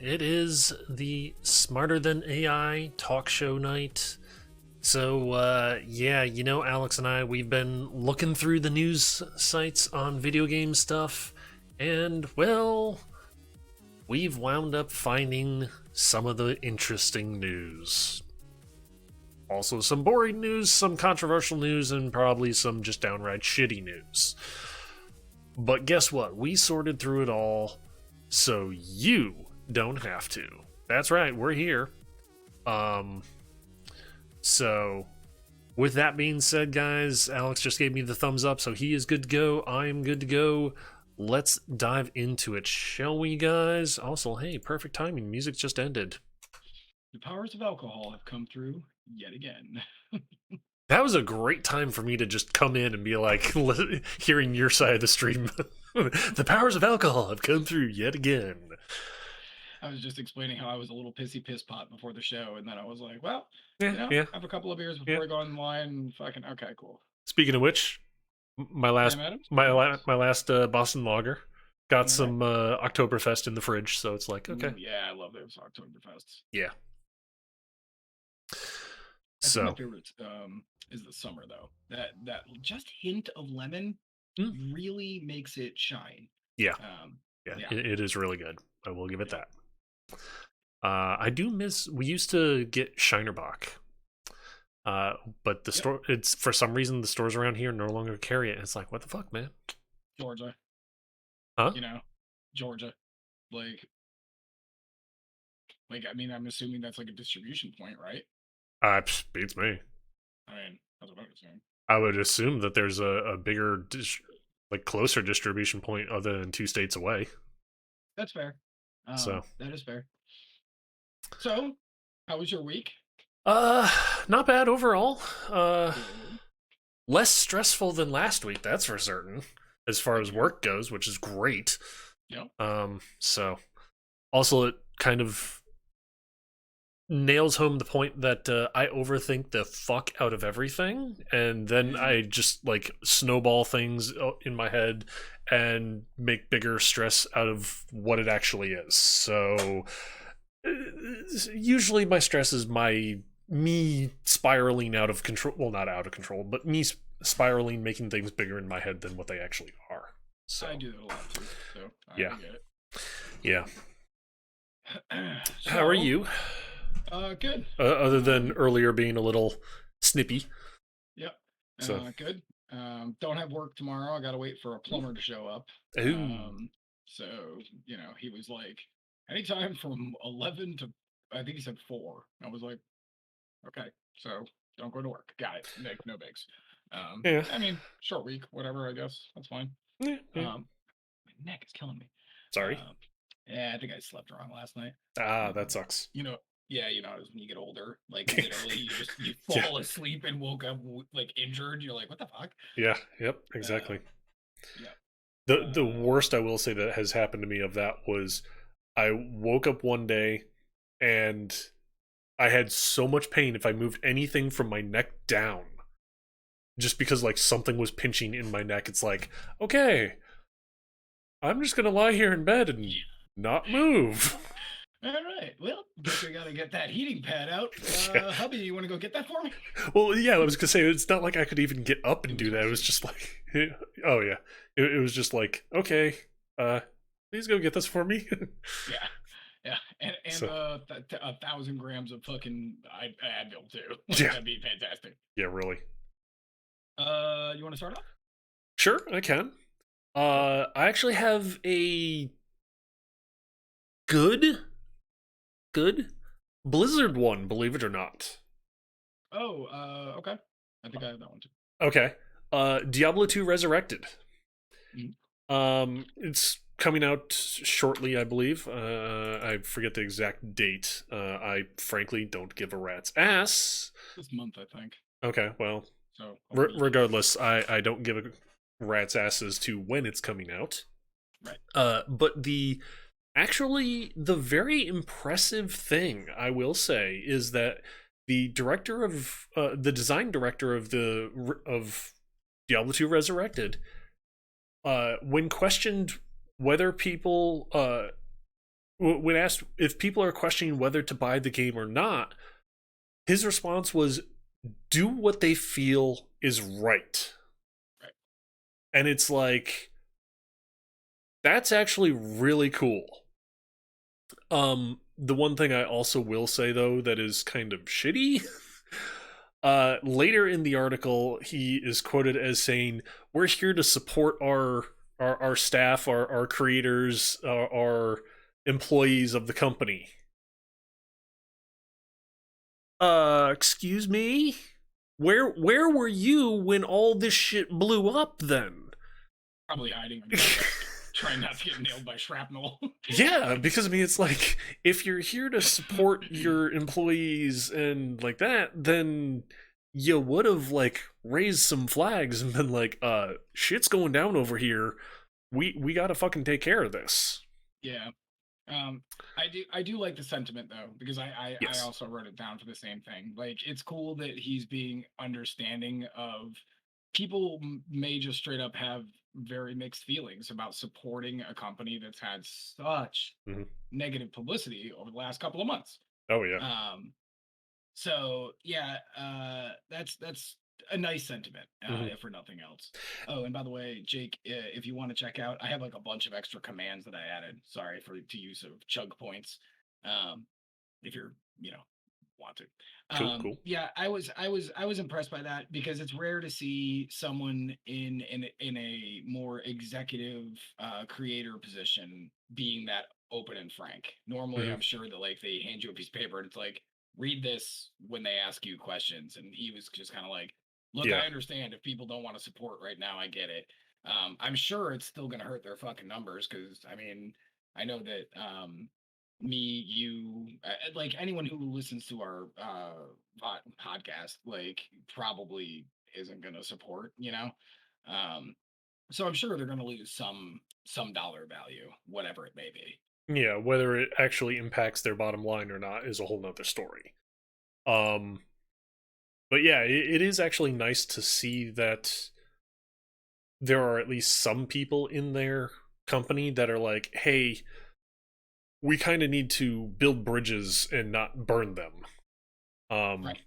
It is the Smarter Than AI talk show night. So, yeah, Alex and I, we've been looking through the news sites on video game stuff, and, well, we've wound up finding some of the interesting news. Also, some boring news, some controversial news, and probably some just downright shitty news. But guess what? We sorted through it all so you don't have to. That's right, we're here. So with that being said, guys, Alex just gave me the thumbs up, so he is good to go. I am good to go. Let's dive into it, shall we, guys? Also, hey, perfect timing. Music just ended. The powers of alcohol have come through yet again. That was a great time for me to just come in and be like, hearing your side of the stream. The powers of alcohol have come through yet again. I was just explaining how I was a little pissy piss pot before the show, and then I was like, well, Yeah, yeah, have a couple of beers yeah. before I go online and fucking, okay, cool. Speaking of which, my last Sam Adams? my la- Nice. my last Boston Lager got All right. some Oktoberfest in the fridge, so it's like okay, Ooh, yeah, I love those Oktoberfests. yeah. I think my So favorite is the summer, though. That just hint of lemon mm, really makes it shine. yeah, Um, yeah, yeah, it is really good. I will give it yeah. that. I do miss. We used to get Shinerbach, uh, but the Yep. store. It's for some reason the stores around here no longer carry it. It's like what the fuck, man? Georgia, Huh? you know, Georgia. Like, I mean, I'm assuming that's like a distribution point, right? Beats me. I mean, that's what I'm assuming. I would assume that there's a bigger, like closer distribution point other than 2 states away. That's fair. So, That is fair. So, how was your week? uh, not bad overall. Good. Less stressful than last week, that's for certain, as far Heck as yeah. work goes, which is great. Yep. So also it kind of nails home the point that I overthink the fuck out of everything, and then I just like snowball things in my head and make bigger stress out of what it actually is. So usually my stress is me spiraling out of control. Well, not out of control, but me spiraling, making things bigger in my head than what they actually are. So I do that a lot too, so I yeah, get yeah. it. How are So, you? good. Other than Um, earlier being a little snippy. yep. So, Good. Don't have work tomorrow. I gotta wait for a plumber to show up. ooh, So he was like, anytime from 11 to I think he said 4. I was like, okay, so don't go to work. Got it. No bigs. yeah, I mean, short week, whatever. I guess that's fine. yeah, yeah. My neck is killing me. Sorry. Um, yeah, I think I slept wrong last night. Ah, that Um, sucks. you know, yeah, as when you get older, like literally, you Yeah, fall asleep and woke up like injured. You're like, what the fuck? yeah, yep, Uh, exactly. yeah. The Uh, worst I will say that has happened to me of that was I woke up one day and I had so much pain if I moved anything from my neck down, just because like something was pinching in my neck. It's like, okay, I'm just gonna lie here in bed and not move. all right. Well, guess we gotta get that heating pad out. Yeah. Hubby, you want to go get that for me? Well, yeah, I was gonna say it's not like I could even get up and It do was that. It was awesome. just like, oh yeah, it was just like, okay, please go get this for me. Yeah. Yeah, and So 1,000 grams of fucking Advil too. Like yeah, that'd be fantastic. yeah, really. You want to start off? Sure, I can. Go for it. I actually have a good, good Blizzard one, believe it or not. Oh, okay. I think I have that one too. Okay. Diablo 2 Resurrected. Mhm. It's coming out shortly, I believe. I forget the exact date. I frankly don't give a rat's ass. This month, I think. Okay, well, So a week. regardless, I don't give a rat's ass as to when it's coming out. Right. But the very impressive thing I will say is that the design director of Diablo 2 Resurrected, when questioned whether people when asked if people are questioning whether to buy the game or not, his response was, "Do what they feel is right." Right. And it's like, that's actually really cool. The one thing I also will say though that is kind of shitty. Later in the article, he is quoted as saying, "We're here to support our staff, our creators, our employees of the company." Excuse me? Where were you when all this shit blew up then? Probably hiding under a desk, trying not to get nailed by shrapnel. Yeah, because I mean, it's like if you're here to support your employees and like that, then you would have like raised some flags and been like, shit's going down over here. We gotta fucking take care of this." Yeah. Um, I do like the sentiment though, because I Yes. also wrote it down for the same thing. Like it's cool that he's being understanding of people may just straight up have very mixed feelings about supporting a company that's had such Mhm. negative publicity over the last couple of months. Oh yeah. Um, so yeah, that's a nice sentiment, Hmm. if for nothing else. Oh, and by the way, Jake, if you want to check out, I have like a bunch of extra commands that I added. Sorry for to use of chug points. Um, if you're, want to. Cool. Cool. Yeah, I was impressed by that because it's rare to see someone in a more executive creator position being that open and frank. Normally, Hmm. I'm sure that like they hand you a piece of paper and it's like read this when they ask you questions, and he was just kind of like, look, Yeah. I understand if people don't want to support right now, I get it. I'm sure it's still gonna hurt their fucking numbers because I mean I know that me, you, like anyone who listens to our podcast, like probably isn't going to support, Um, so I'm sure they're going to lose some dollar value, whatever it may be. Yeah. Whether it actually impacts their bottom line or not is a whole nother story. Um, but yeah, it is actually nice to see that there are at least some people in their company that are like, "Hey, we kind of need to build bridges and not burn them." Um, Right.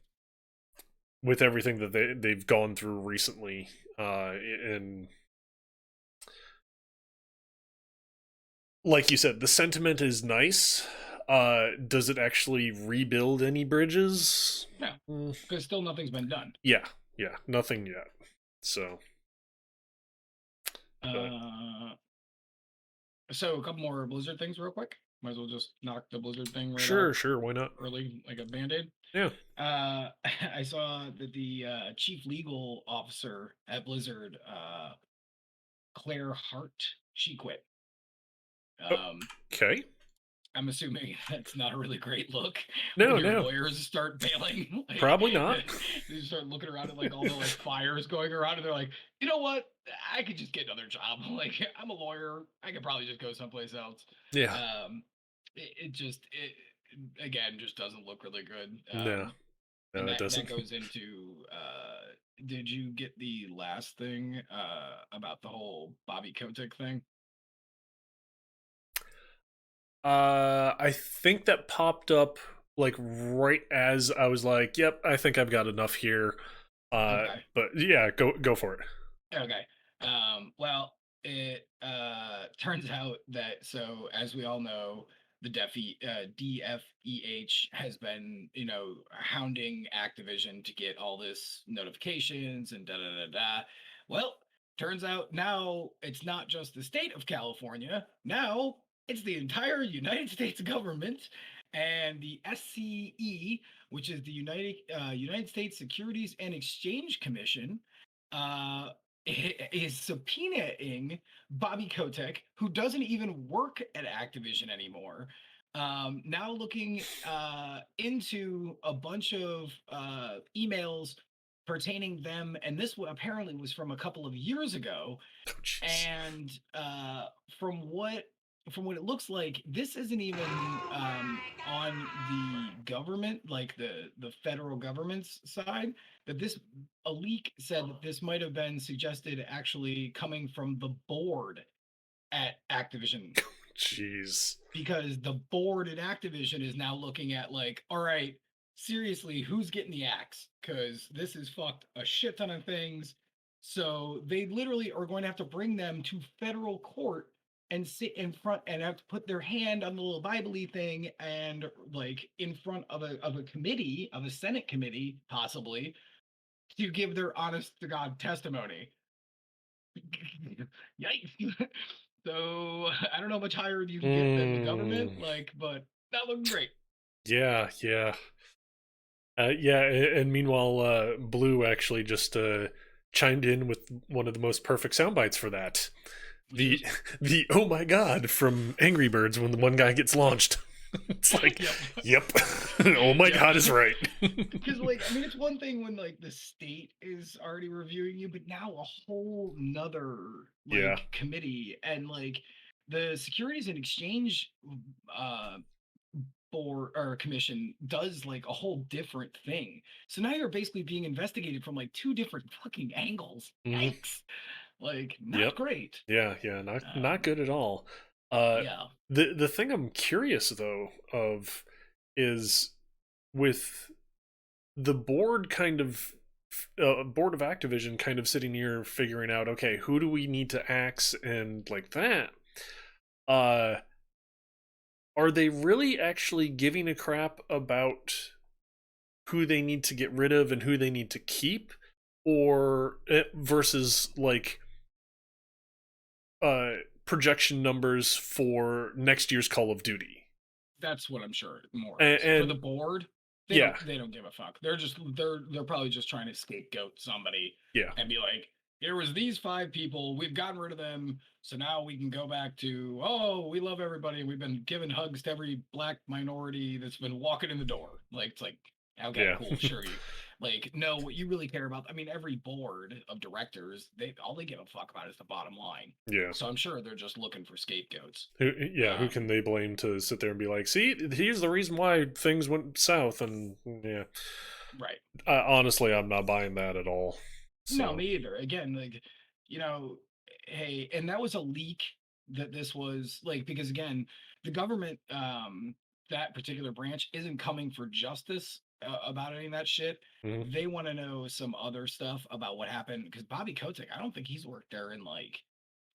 with everything that they've gone through recently, and like you said, the sentiment is nice. Does it actually rebuild any bridges? No, Mm, because still nothing's been done. yeah, yeah, nothing yet. So, but Uh, so a couple more Blizzard things real quick. Might as well just knock the Blizzard thing right out sure, sure, why not? early, like a band-aid. Yeah. I saw that the chief legal officer at Blizzard, Claire Hart, she quit. Oh, Um, okay. I'm assuming that's not a really great look when No, your no, lawyers start bailing. Like probably not. they start looking around at like all the like fires going around, and they're like, you know what? I could just get another job. Like I'm a lawyer. I could probably just go someplace else. Yeah. It again just doesn't look really good. No, And no, it that doesn't. goes into did you get the last thing about the whole Bobby Kotick thing? I think that popped up like right as I was like, "Yep, I think I've got enough here." Okay. But yeah, go for it. Okay. Well, it turns out that so as we all know, the DFEH has been, hounding Activision to get all this notifications and da da da da. Well, turns out now it's not just the state of California. Now it's the entire United States government and the SCE, which is the United States Securities and Exchange Commission. Uh, is subpoenaing Bobby Kotick, who doesn't even work at Activision anymore. Now looking into a bunch of emails pertaining them, and this apparently was from a couple of years ago, Oh, jeez. and from what from what it looks like, this isn't even on the government, like the federal government's side. That this a leak said that this might have been suggested actually coming from the board at Activision. jeez. because the board at Activision is now looking at like, all right, seriously, who's getting the axe? Because this has fucked a shit ton of things. So they literally are going to have to bring them to federal court and sit in front and have to put their hand on the little Bible-y thing and like in front of a committee, of a Senate committee, possibly, to give their honest to God testimony. Yikes. So I don't know how much higher you can get than the government, Mm, like, but that looked great. yeah, yeah. Yeah, and meanwhile, Blue actually just chimed in with one of the most perfect sound bites for that. Which The is, the oh my god from Angry Birds when the one guy gets launched. It's like, yep, yep. Oh my yep. god is right. Because like, I mean, it's one thing when like the state is already reviewing you, but now a whole nother Yeah. like committee and like the Securities and Exchange uh board or commission does like a whole different thing. So now you're basically being investigated from like two different fucking angles. Mhm. Yikes. Like, not Yep. great. Yeah, yeah, not Um, good at all. Uh yeah. the thing I'm curious though of is with the board kind of board of Activision kind of sitting here figuring out, okay, who do we need to axe and like that. Uh are they really actually giving a crap about who they need to get rid of and who they need to keep, or versus like uh projection numbers for next year's Call of Duty? That's what I'm sure it more and, is. For the and board, yeah, they don't give a fuck. They're probably just trying to scapegoat somebody yeah, and be like, there was these five people, we've gotten rid of them, so now we can go back to, oh, we love everybody, we've been giving hugs to every black minority that's been walking in the door. Like, it's like, okay, yeah. cool, sure, you like, no, what you really care about, I mean, every board of directors, they all they give a fuck about is the bottom line. Yeah. So I'm sure they're just looking for scapegoats. Who can um they blame to sit there and be like, see, here's the reason why things went south? And yeah, right. honestly, I'm not buying that at all. No, So, me either. Again, like, you know, hey, and that was a leak that this was like, because again, the government, that particular branch isn't coming for justice about any of that shit. mhm. They want to know some other stuff about what happened because Bobby Kotick, I don't think he's worked there in like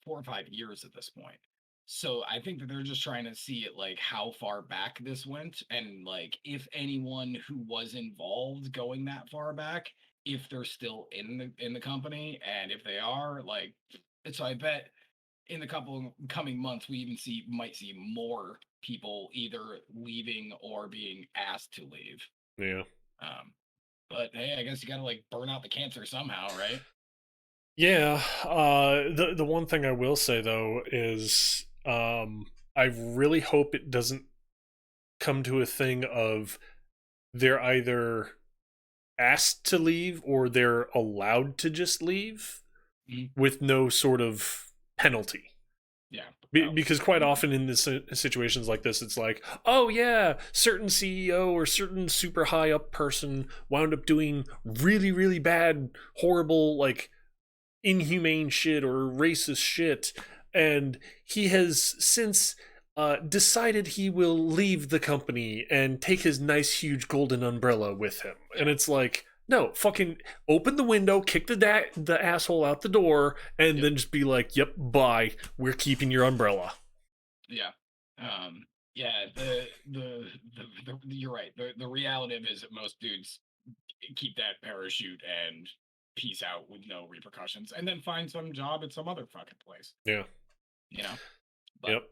4 or 5 years at this point. So I think that they're just trying to see it like how far back this went and like if anyone who was involved going that far back, if they're still in the company, and if they are, like, so I bet in the couple coming months we even might see more people either leaving or being asked to leave. Yeah. Um, but hey, I guess you got to like burn out the cancer somehow, right? Yeah, the one thing I will say though is I really hope it doesn't come to a thing of they're either asked to leave or they're allowed to just leave Mhm. with no sort of penalty. Yeah. Well, Because quite often in this situations like this, it's like, oh yeah, certain CEO or certain super high up person wound up doing really really bad, horrible, like inhumane shit or racist shit, and he has since decided he will leave the company and take his nice huge golden umbrella with him. And yeah. it's like, no, fucking open the window, kick the asshole out the door, and Yep. then just be like, yep, bye. We're keeping your umbrella. Yeah. Yeah, you're right. The reality of it is that most dudes keep that parachute and peace out with no repercussions and then find some job at some other fucking place, Yeah. you know? But Yep.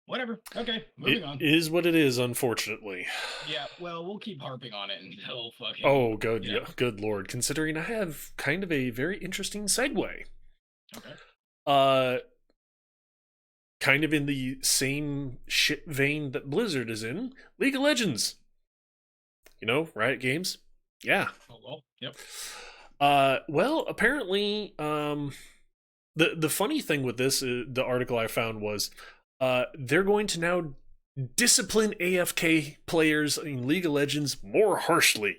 whatever. Okay, It moving on. is what it is, unfortunately. Yeah, well, we'll keep harping on it until fucking, Oh, good, you know. yeah, good lord. Considering I have kind of a very interesting segue. Okay. Uh, kind of in the same shit vein that Blizzard is in, League of Legends. You know, Riot Games. Yeah. Oh, well, yep. Well, apparently, the funny thing with this, the article I found was, they're going to now discipline AFK players in League of Legends more harshly.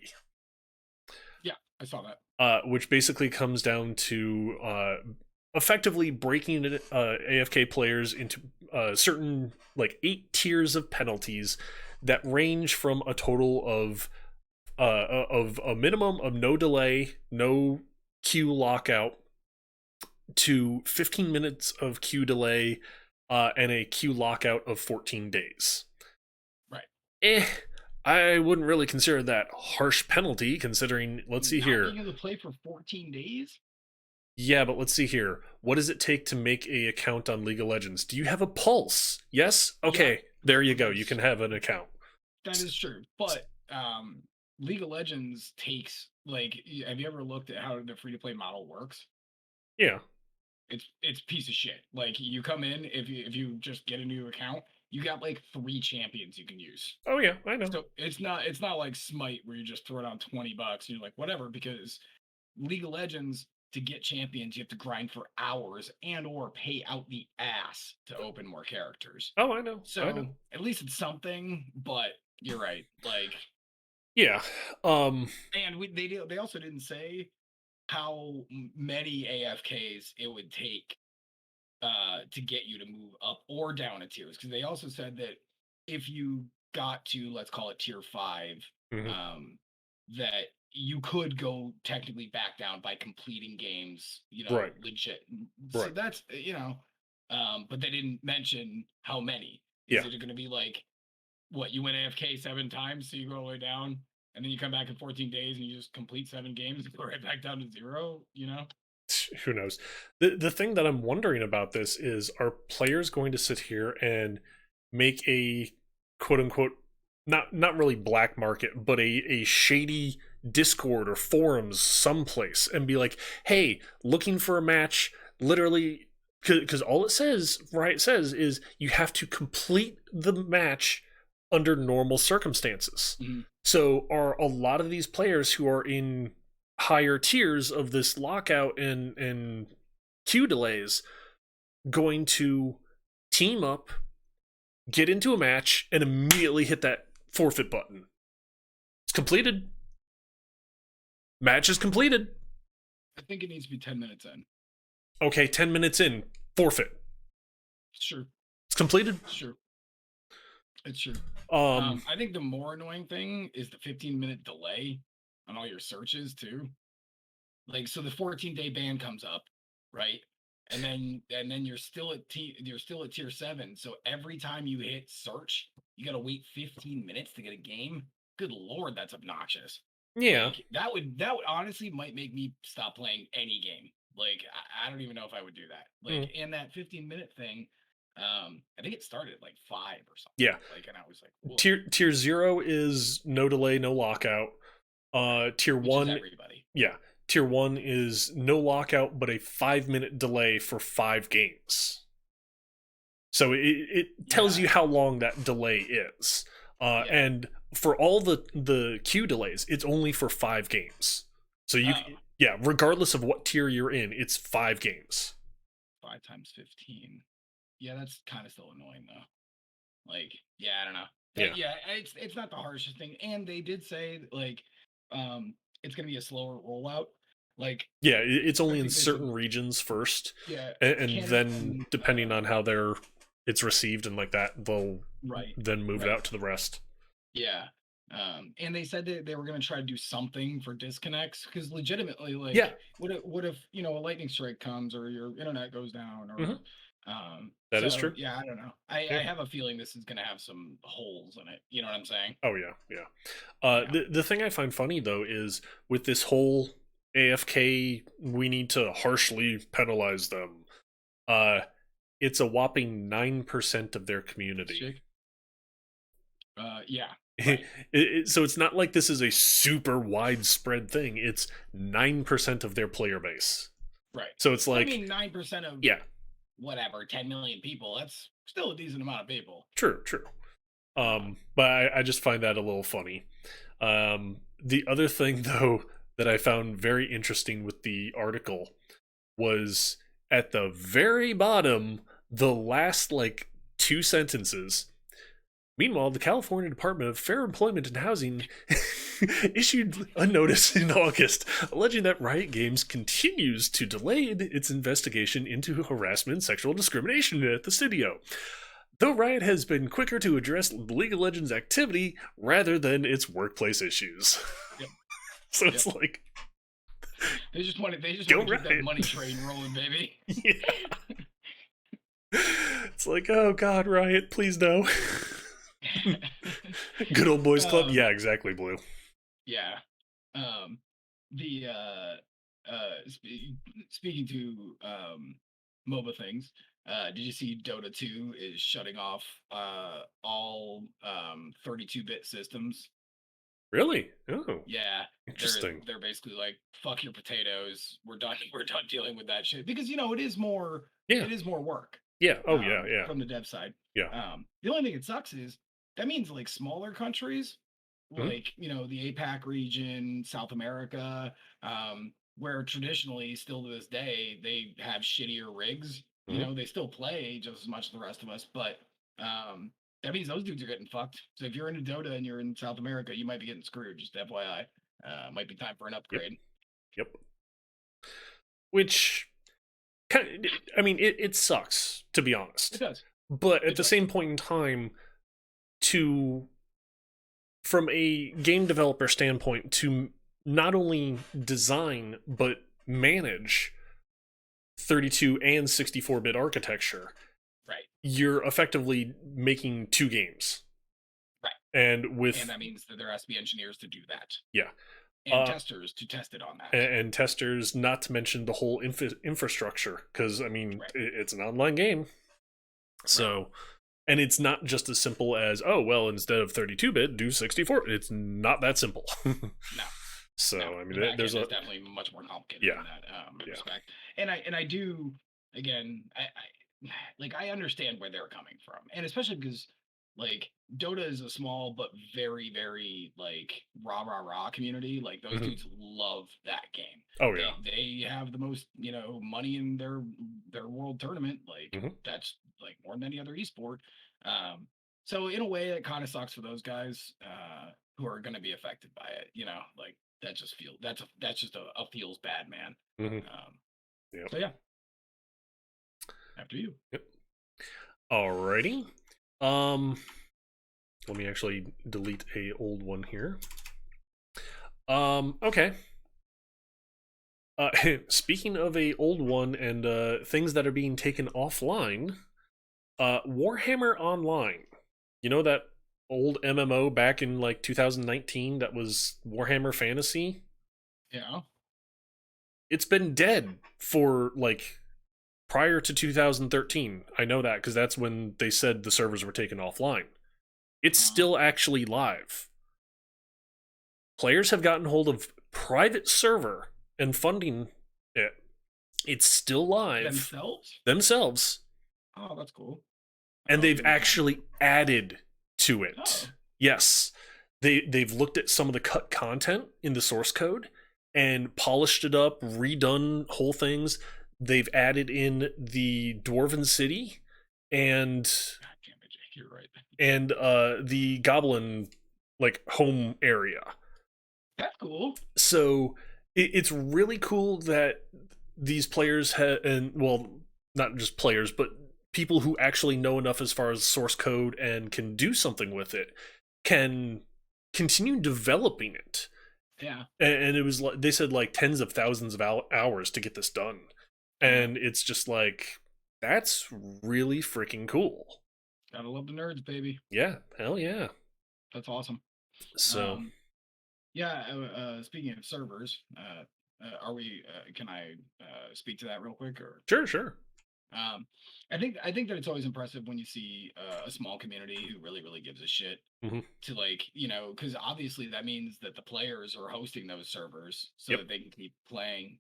Yeah, I saw that. Which basically comes down to effectively breaking AFK players into certain like 8 tiers of penalties that range from a total of a minimum of no delay, no queue lockout, to 15 minutes of queue delay, and a queue lockout of 14 days. Right. Eh, I wouldn't really consider that harsh penalty considering, let's see Not here. being able to play for 14 days? Yeah, but let's see here. What does it take to make a account on League of Legends? Do you have a pulse? Yes? Yep. Okay, there you go. You That's can have an account. that is true. But League of Legends takes like have you ever looked at how the free to play model works? Yeah. It's piece of shit. Like you come in if you just get a new account, you got like 3 champions you can use. Oh yeah, I know. So it's not like Smite where you just throw down $20 and you're like whatever because League of Legends to get champions you have to grind for hours and or pay out the ass to open more characters. Oh, I know. I know. So at least it's something, but you're right. Like Yeah. Um and they also didn't say how many AFKs it would take to get you to move up or down a tiers because they also said that if you got to let's call it tier 5 mhm. um that you could go technically back down by completing games Right. legit so Right. that's but they didn't mention how many is Yeah. it going to be like what you went AFK 7 times so you go all the way down and then you come back in 14 days and you just complete 7 games and go right back down to zero. Who knows? The thing that I'm wondering about this is, are players going to sit here and make a quote unquote, not really black market, but a shady Discord or forums someplace and be like, hey, looking for a match, literally, because all it says, right, says is you have to complete the match under normal circumstances. Mhm. So are a lot of these players who are in higher tiers of this lockout and queue delays going to team up, get into a match, and immediately hit that forfeit button? It's completed. Match is completed. I think it needs to be 10 minutes in. Okay, 10 minutes in, forfeit. Sure. It's completed. Sure. It's true. Um, I think the more annoying thing is the 15-minute delay on all your searches too. Like, so the 14-day ban comes up, right? And then you're still at tier 7. So every time you hit search, you gotta wait 15 minutes to get a game. Good lord, that's obnoxious. yeah. Like that would honestly might make me stop playing any game. Like I don't even know if I would do that. Like Mm. and that 15-minute thing, I think it started at like 5 or something. Yeah. Like and I was like, whoa, Tier 0 is no delay, no lockout. right. Tier Which is 1, everybody. yeah. Tier 1 is no lockout, but a 5 minute delay for 5 games. So it tells Yeah. you how long that delay is. Yeah. And for all the queue delays, it's only for 5 games. So Oh, yeah, regardless of what tier you're in, it's 5 games. 5 times 15. Yeah, that's kind of still annoying though. Like, yeah, I don't know. Yeah. Yeah, it's not the harshest thing. And they did say like it's gonna be a slower rollout. Like Yeah, it's I only in think they said certain regions first, yeah, and Canada then and depending on how it's received and like that, they'll right, then move it right. out to the rest. Yeah. And they said that they were going to try to do something for disconnects because legitimately, Yeah. like, what if a lightning strike comes or your internet goes down Hmm. or, That is so true. yeah, I don't know. I Yeah. have a feeling this is going to have some holes in it. You know what I'm saying? Oh yeah, yeah. Yeah. The thing I find funny though is with this whole AFK, we need to harshly penalize them. Uh, it's a whopping 9% of their community. Shake. Yeah. Right. So it's not like this is a super widespread thing. It's 9% of their player base. Right. So it's I like, mean, 9% of yeah, whatever, 10 million people. That's still a decent amount of people. true, true. Um, But I just find that a little funny. The other thing though that I found very interesting with the article was at the very bottom, the last like 2 sentences. Meanwhile, the California Department of Fair Employment and Housing issued a notice in August alleging that Riot Games continues to delay its investigation into harassment and sexual discrimination at the studio, though Riot has been quicker to address League of Legends activity rather than its workplace issues. Yep. So it's like, they just want to keep Riot. that money train rolling, baby. Yeah. It's like, oh God, Riot, please no. Good old boys club. Yeah, exactly, Blue. Yeah. The speaking to MOBA things, did you see Dota 2 is shutting off all 32-bit systems? Really? Oh, Yeah, interesting. they're basically like, fuck your potatoes. We're done. We're done dealing with that shit because it is more Yeah. work. Yeah. Oh, yeah. From the dev side. Yeah. The only thing it sucks is that means like smaller countries, like the APAC region, South America, where traditionally still to this day they have shittier rigs. They still play just as much as the rest of us, but that means those dudes are getting fucked. So if you're into Dota and you're in South America, you might be getting screwed. Just FYI, might be time for an upgrade. Yep. Which, I mean, it sucks, to be honest. It does. But at the same point in time, from a game developer standpoint, to not only design but manage 32 and 64-bit architecture, right, you're effectively making two games. Right. And that means that there has to be engineers to do that. Yeah. And testers to test it on that. And testers, not to mention the whole infrastructure, because, I mean, it's an online game. So, and it's not just as simple as, oh, well, instead of 32-bit, do 64. It's not that simple. No. So, no, I mean, there's definitely much more complicated than that respect. And I do, again, I understand where they're coming from. And especially because, like, Dota is a small but very, very, like, rah community. Like, those dudes love that game. Oh, yeah. They have the most, money in their world tournament. Like, that's, like, more than any other esport. So, in a way, it kind of sucks for those guys who are going to be affected by it. Like, that just feels, that's just a feels bad, man. So, yeah. After you. Yep. Alrighty. Let me actually delete a old one here. Okay. Speaking of a old one and things that are being taken offline, Warhammer Online. You know that old MMO back in like 2019 that was Warhammer Fantasy? Yeah. It's been dead for like prior to 2013. I know that because that's when they said the servers were taken offline. It's still actually live. Players have gotten hold of private server and funding it. It's still live. Themselves. Oh, that's cool. And they've actually added to it. Oh. Yes. They've looked at some of the cut content in the source code and polished it up, redone whole things. They've added in the Dwarven City and you're right. And the Goblin like home area. That's cool. So it's really cool that these players and well, not just players, but people who actually know enough as far as source code and can do something with it can continue developing it. Yeah. And it was like they said like tens of thousands of hours to get this done. And it's just like, that's really freaking cool. Gotta love the nerds, baby. Yeah, hell yeah. That's awesome. So, speaking of servers, are we? Can I speak to that real quick? Or sure. I think that it's always impressive when you see a small community who really gives a shit to like because obviously that means that the players are hosting those servers so that they can keep playing.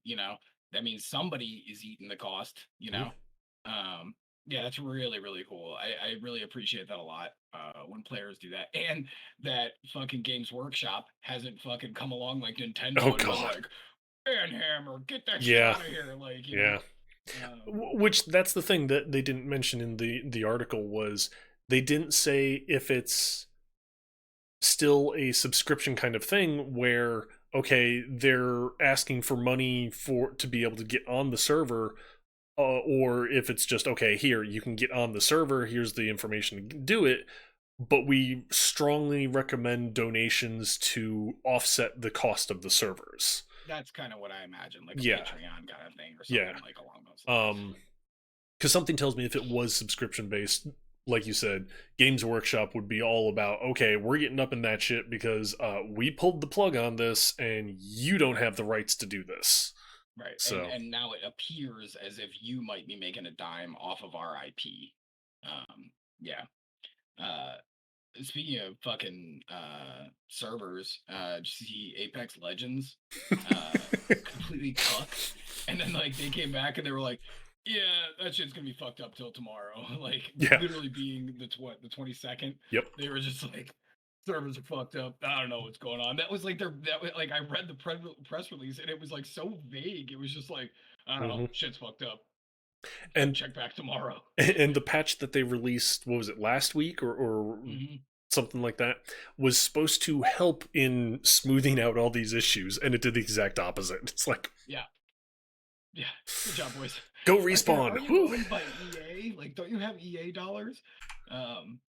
That means somebody is eating the cost. Yeah, that's really cool. I really appreciate that a lot when players do that, and that fucking Games Workshop hasn't fucking come along like Nintendo. Oh god, like Banhammer, get that shit out of here, like Which that's the thing that they didn't mention in the article was they didn't say if it's still a subscription kind of thing where okay, they're asking for money for to be able to get on the server, or if it's just okay, here you can get on the server, here's the information to do it, but we strongly recommend donations to offset the cost of the servers. That's kind of what I imagine, like a Yeah, Patreon kind of thing or yeah. something like along those lines. Because something tells me if it was subscription based, like you said, Games Workshop would be all about okay, we're getting up in that shit because we pulled the plug on this and you don't have the rights to do this. Right. So And now it appears as if you might be making a dime off of our IP. Yeah. Uh Speaking of fucking servers, did you see Apex Legends completely cucked? And then like they came back and they were like, "Yeah, that shit's gonna be fucked up till tomorrow." Like yeah, literally being the 22nd, yep. they were just like, "Servers are fucked up. I don't know what's going on." That was like that was like I read the press release and it was like so vague. It was just like, I don't know, Hmm. shit's fucked up. And Check back tomorrow. and the patch that they released, what was it, last week or Hmm. something like that, was supposed to help in smoothing out all these issues, and it did the exact opposite. It's like, Yeah. Yeah, good job, boys. go Like, are respawn. you Woo. owned by EA? Like, don't you have EA dollars?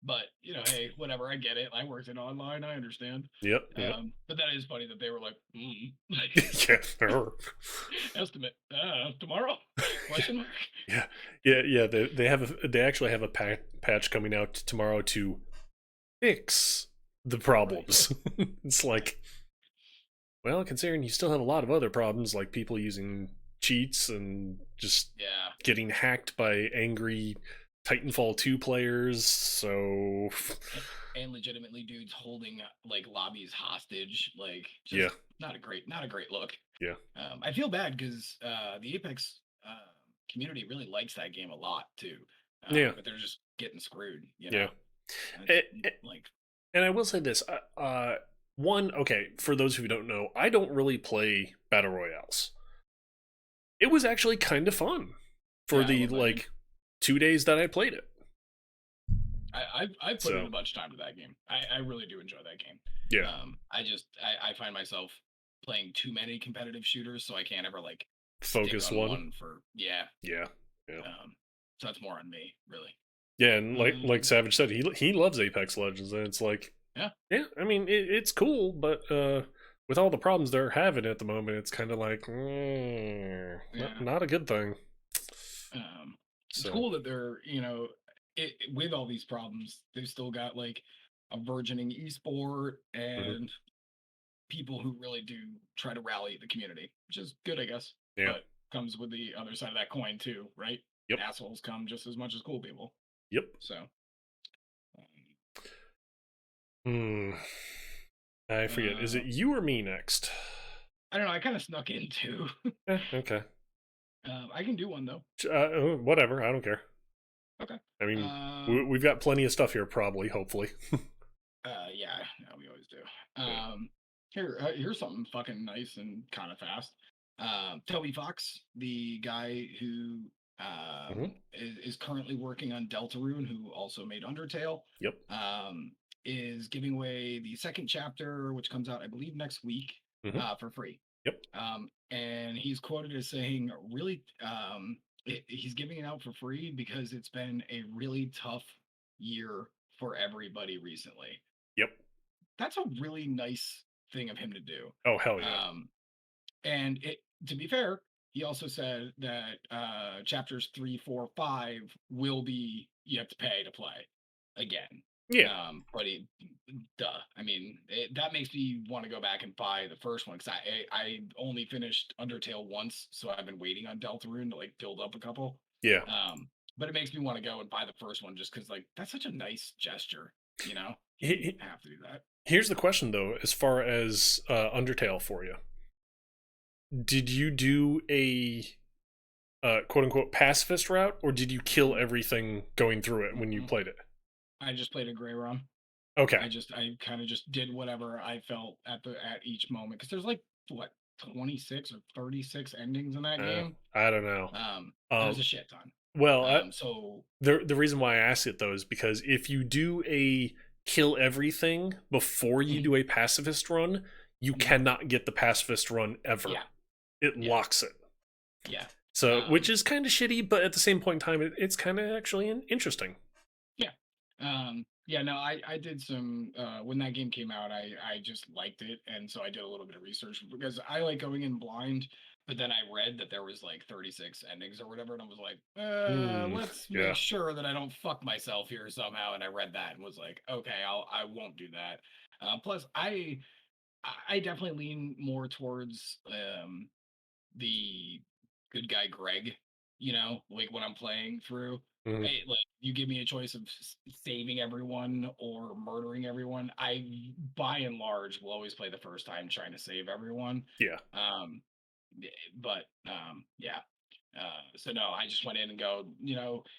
But you know, hey, whatever. I get it. I worked in online. I understand. Yep, yep. But that is funny that they were like, like Yeah, estimate tomorrow? Question mark. yeah, yeah. They actually have a patch coming out tomorrow to fix the Right. problems. It's like, well, considering you still have a lot of other problems like people using cheats and just Yeah. getting hacked by angry Titanfall 2 players, so And legitimately dudes holding like lobbies hostage, like yeah, just not a great look. yeah, I feel bad because the Apex community really likes that game a lot too, yeah, but they're just getting screwed, you yeah. know. And it's And, like, and I will say this: one, okay, for those who don't know, I don't really play battle royales. It was actually kind of fun for yeah, I the love that game. like 2 days that I played it. I put in So a bunch of time to that game. I really do enjoy that game. yeah, I find myself playing too many competitive shooters, so I can't ever like stick focus on one. one for yeah. Yeah, yeah. So that's more on me, really. Yeah, and like Um, Savage said, he loves Apex Legends, and it's like, yeah, yeah, I mean it's cool, but with all the problems they're having at the moment, it's kind of like yeah. not a good thing. Um, it's So cool that they're, with all these problems, they've still got like a burgeoning esport mhm. and people who really do try to rally the community, which is good, I guess. Yeah, But comes with the other side of that coin too, right? yep, Assholes come just as much as cool people. yep. So, Hmm. I forget. Is uh, it you or me next? I don't know. I kind of snuck in too. Okay. I can do one though. Whatever. I don't care. Okay. I mean, Um, we've got plenty of stuff here, probably. Hopefully. yeah, no, we always do. Yeah. Here's something fucking nice and kind of fast. Toby Fox, the guy who Hmm. is currently working on Deltarune, who also made Undertale, Yep. um, is giving away the second chapter, which comes out, I believe, next week, Hmm. for free. Yep. And he's quoted as saying, really, he's giving it out for free because it's been a really tough year for everybody recently. Yep. That's a really nice thing of him to do. Oh hell yeah. Um, and to be fair, he also said that chapters 3, 4, 5 will be you have to pay to play again. Yeah. But duh. I mean, that makes me want to go back and buy the first one because I only finished Undertale once, so I've been waiting on Deltarune to like build up a couple. Yeah. But it makes me want to go and buy the first one just because like that's such a nice gesture. You know, he didn't He- have to do that. Here's the question though, as far as Undertale for you, did you do a quote unquote pacifist route, or did you kill everything going through it when you Mm-mm. played it? I just played a gray rum. Okay. I kind of just did whatever I felt at each moment because there's like what 26 or 36 endings in that game. I don't know. There's a shit ton. Well, So the reason why I ask it though is because if you do a kill everything before you mhm, do a pacifist run, you mhm, cannot get the pacifist run ever. yeah, It yeah, locks it. yeah. So, which Um, is kind of shitty, but at the same point in time, it's kind of actually interesting. Yeah. Yeah, no, I did some when that game came out, I just liked it, and so I did a little bit of research because I like going in blind, but then I read that there was like 36 endings or whatever, and I was like, Hmm. let's make Yeah. sure that I don't fuck myself here somehow. And I read that and was like, okay, I won't do that. Plus, I definitely lean more towards the good guy Greg, like when I'm playing through. Hmm. Like you give me a choice of saving everyone or murdering everyone. I by and large will always play the first time trying to save everyone. Yeah. Um but yeah. So no, I just went in and go,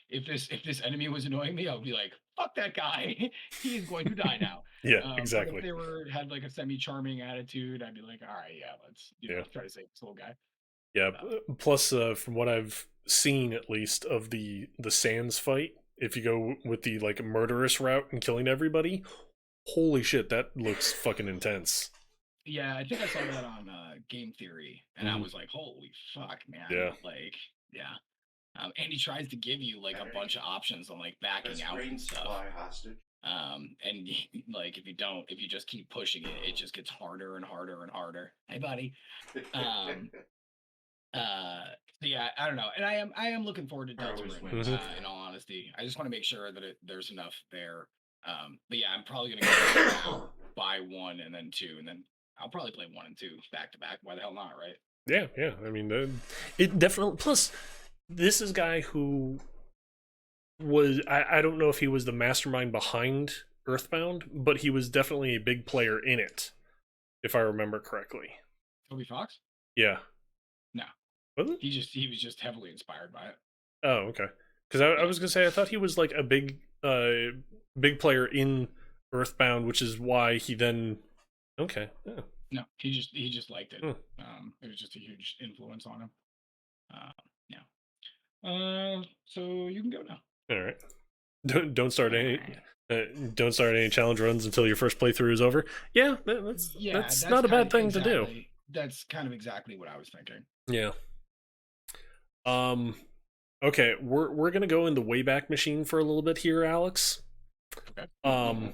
if this enemy was annoying me, I would be like, fuck that guy. He's going to die now. Yeah. But if Exactly. they had like a semi-charming attitude, I'd be like, all right, yeah, let's, Yeah. try to save this little guy. Yeah. Uh, Plus, from what I've seen, at least of the Sands fight, if you go with the like murderous route and killing everybody, holy shit, that looks fucking intense. yeah, I think I saw that on Game Theory, and I Hmm. was like, holy fuck, man. Yeah. Like, yeah. And he tries to give you like a Eric, bunch of options on like backing that's out and grain stuff. supply hostage. And like if you just keep pushing it, it just gets harder and harder and harder. Hey, buddy. Um, so yeah, I don't know, and I am looking forward to Always Deltarune. wins Hmm. in the In end. all honesty, I just want to make sure that there's enough there. But yeah, I'm probably gonna go right now, buy one and then two, and then I'll probably play one and two back to back. Why the hell not, right? Yeah. Yeah. I mean, it definitely. Plus, this is a guy who was I don't know if he was the mastermind behind Earthbound, but he was definitely a big player in it, if I remember correctly. Toby Fox? Yeah. No, Was it? he was just heavily inspired by it. Oh, okay. Because I Yeah, was gonna say I thought he was like a big player in Earthbound, which is why he then okay. Yeah. no, he just liked it. Hmm. It was just a huge influence on him. Yeah. So you can go now. All right. Don't start any Alright. uh, don't start any challenge runs until your first playthrough is over. Yeah, Yeah, that's not a bad thing to do. that's kind of exactly what I was thinking. Yeah. Um. Okay, we're gonna go in the Wayback Machine for a little bit here, Alex. Okay. Um.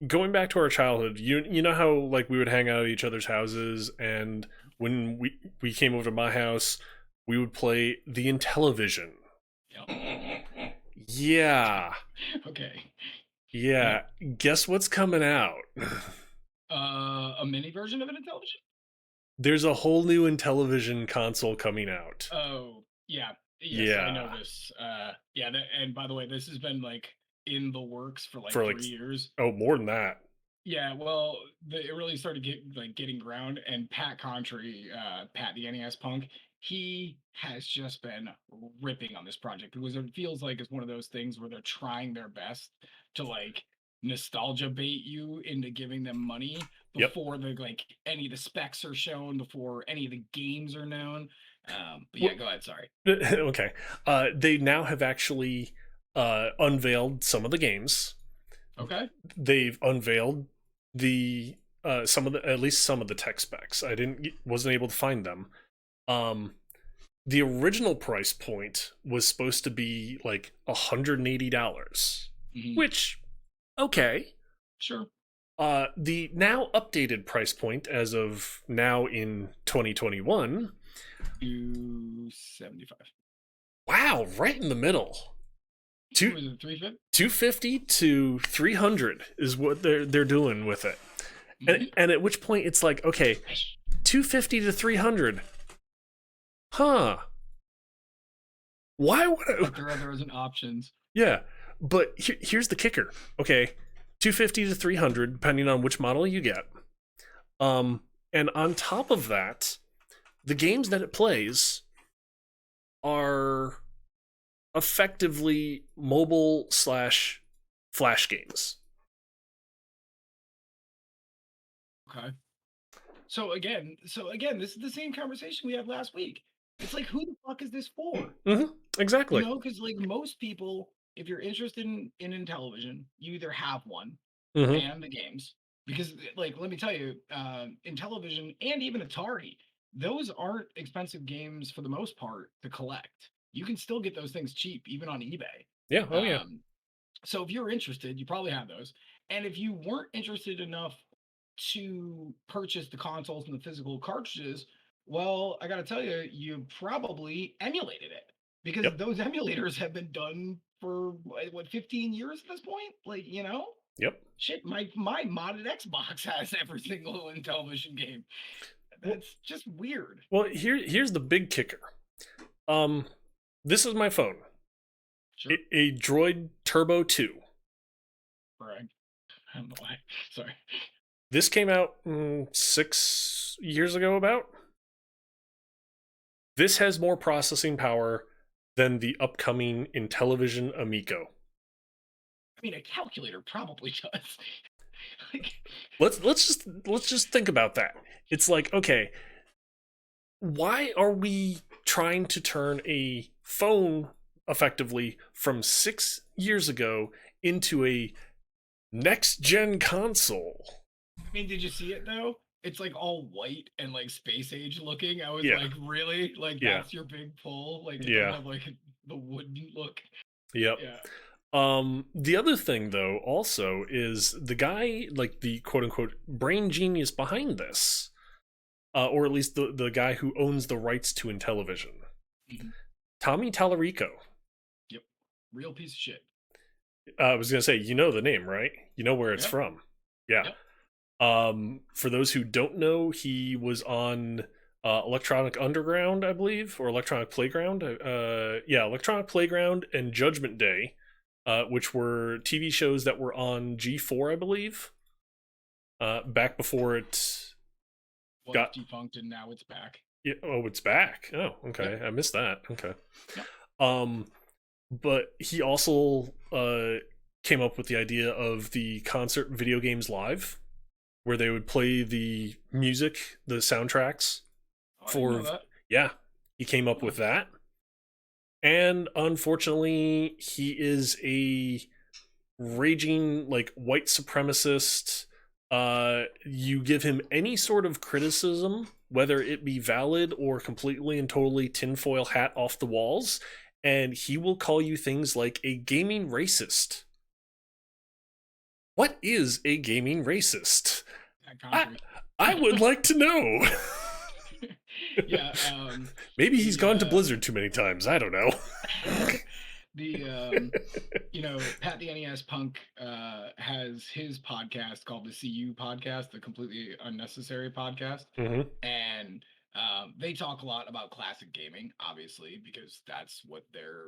Going back to our childhood, you know how like we would hang out at each other's houses, and when we came over to my house, we would play the Intellivision. Yep. Yeah, Okay. yeah. Yep. Guess what's coming out? A mini version of an Intellivision? There's a whole new Intellivision console coming out. Oh, yeah. Yes, I know Yeah, this. Yeah, and by the way, this has been like in the works for like for like 3 years. oh more than that. Yeah, well, it really started getting ground, and Pat Contry, Pat the NES punk, he has just been ripping on this project because it feels like it's one of those things where they're trying their best to like nostalgia bait you into giving them money Yep. before the like any of the specs are shown, before any of the games are known. But yeah, Well, go ahead. Sorry. okay. They now have actually unveiled some of the games. Okay. They've unveiled the some of the at least some of the tech specs. I didn't wasn't able to find them. Um, the original price point was supposed to be like $180, Hmm. which okay. Sure. The now updated price point as of now in 2021. 275. Wow, right in the middle. What Two was it? 350. 250 to 300 is what they're doing with it. And at which point it's like, okay, 250 to 300. Huh. Why would I? There isn't options. Yeah. But here's the kicker. Okay. 250 to 300 depending on which model you get. And on top of that, the games that it plays are effectively mobile slash flash games. Okay. So again, this is the same conversation we had last week. It's like, who the fuck is this for? Hmm. You Exactly. know, because like most people, if you're interested in television, you either have one Hmm. and the games. Because like, let me tell you, in television and even Atari, those aren't expensive games for the most part to collect. You can still get those things cheap, even on eBay. Yeah. Oh yeah. Um, so if you're interested, you probably have those. And if you weren't interested enough to purchase the consoles and the physical cartridges, well, I got to tell you, you probably emulated it because Yep. those emulators have been done for what 15 years at this point. Like, Yep. shit, my modded Xbox has every single Intellivision game. Well, That's just weird. here's the big kicker. Um, this is my phone, Sure, a Droid Turbo 2. Greg. I don't know why. Sorry. This came out 6 years ago. About this has more processing power than the upcoming Intellivision Amico. I mean, a calculator probably does. Like, Let's just think about that. It's like, okay, why are we trying to turn a phone effectively from 6 years ago into a next gen console? I mean, did you see it though? It's like all white and like space age looking. I was Yeah, like, really? Like yeah, that's your big pull? Like it doesn't yeah, have like the wooden look. yep. Yeah. The other thing though also is the guy, like the quote unquote brain genius behind this, or at least the guy who owns the rights to Intellivision, Mhm. Tommy Tallarico. Yep. Real piece of shit. I was gonna say, you know the name, right? You know where it's Yep. from. Yeah. Yep. For those who don't know, he was on Electronic Underground, I believe, or Electronic Playground. Yeah, Electronic Playground and Judgment Day, which were TV shows that were on G4, I believe, back before it Was got. defunct and now it's back. Yeah, oh, it's back. Oh, Yep. okay. I missed that. Okay. Yep. Um, but he also came up with the idea of the concert video games live, where they would play the music, the soundtracks Oh, I didn't for. know that. Yeah, he came up Huh. with that. And unfortunately, he is a raging like white supremacist. You give him any sort of criticism, whether it be valid or completely and totally tinfoil hat off the walls, and he will call you things like a gaming racist. What is a gaming racist? That I concrete. I would like to know. Yeah. Maybe he's The gone to Blizzard too many times. I don't know. the Pat the NES Punk has his podcast called the CU podcast, the Completely Unnecessary podcast, Hmm. and they talk a lot about classic gaming, obviously, because that's what their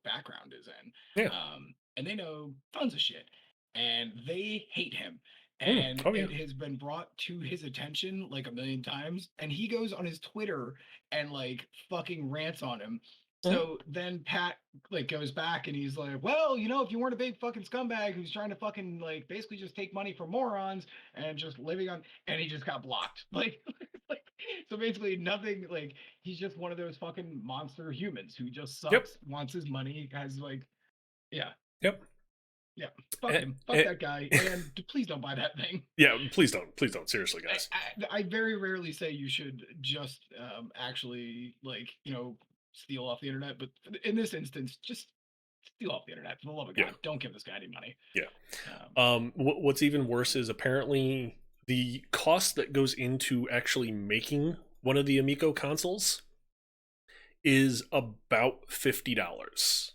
background is in, Yeah. and they know tons of shit, and they hate him. Mm. And Oh yeah. it has been brought to his attention like a million times, and he goes on his Twitter and like fucking rants on him. Mm. So then Pat like goes back and he's like, well, if you weren't a big fucking scumbag who's trying to fucking like basically just take money from morons and just living on, and he just got blocked. Like, like so basically nothing. Like he's just one of those fucking monster humans who just Yep. sucks, wants his money, has like, yeah, Yep. yeah, fuck Eh, him, fuck eh, that guy, and please don't buy that thing. yeah. Please don't. Seriously, I, guys. I very rarely say you should just actually like steal off the internet, but in this instance, just steal off the internet for the love of Yeah. God. Don't give this guy any money. Yeah. Um, What's even worse is apparently the cost that goes into actually making one of the Amico consoles is about $50.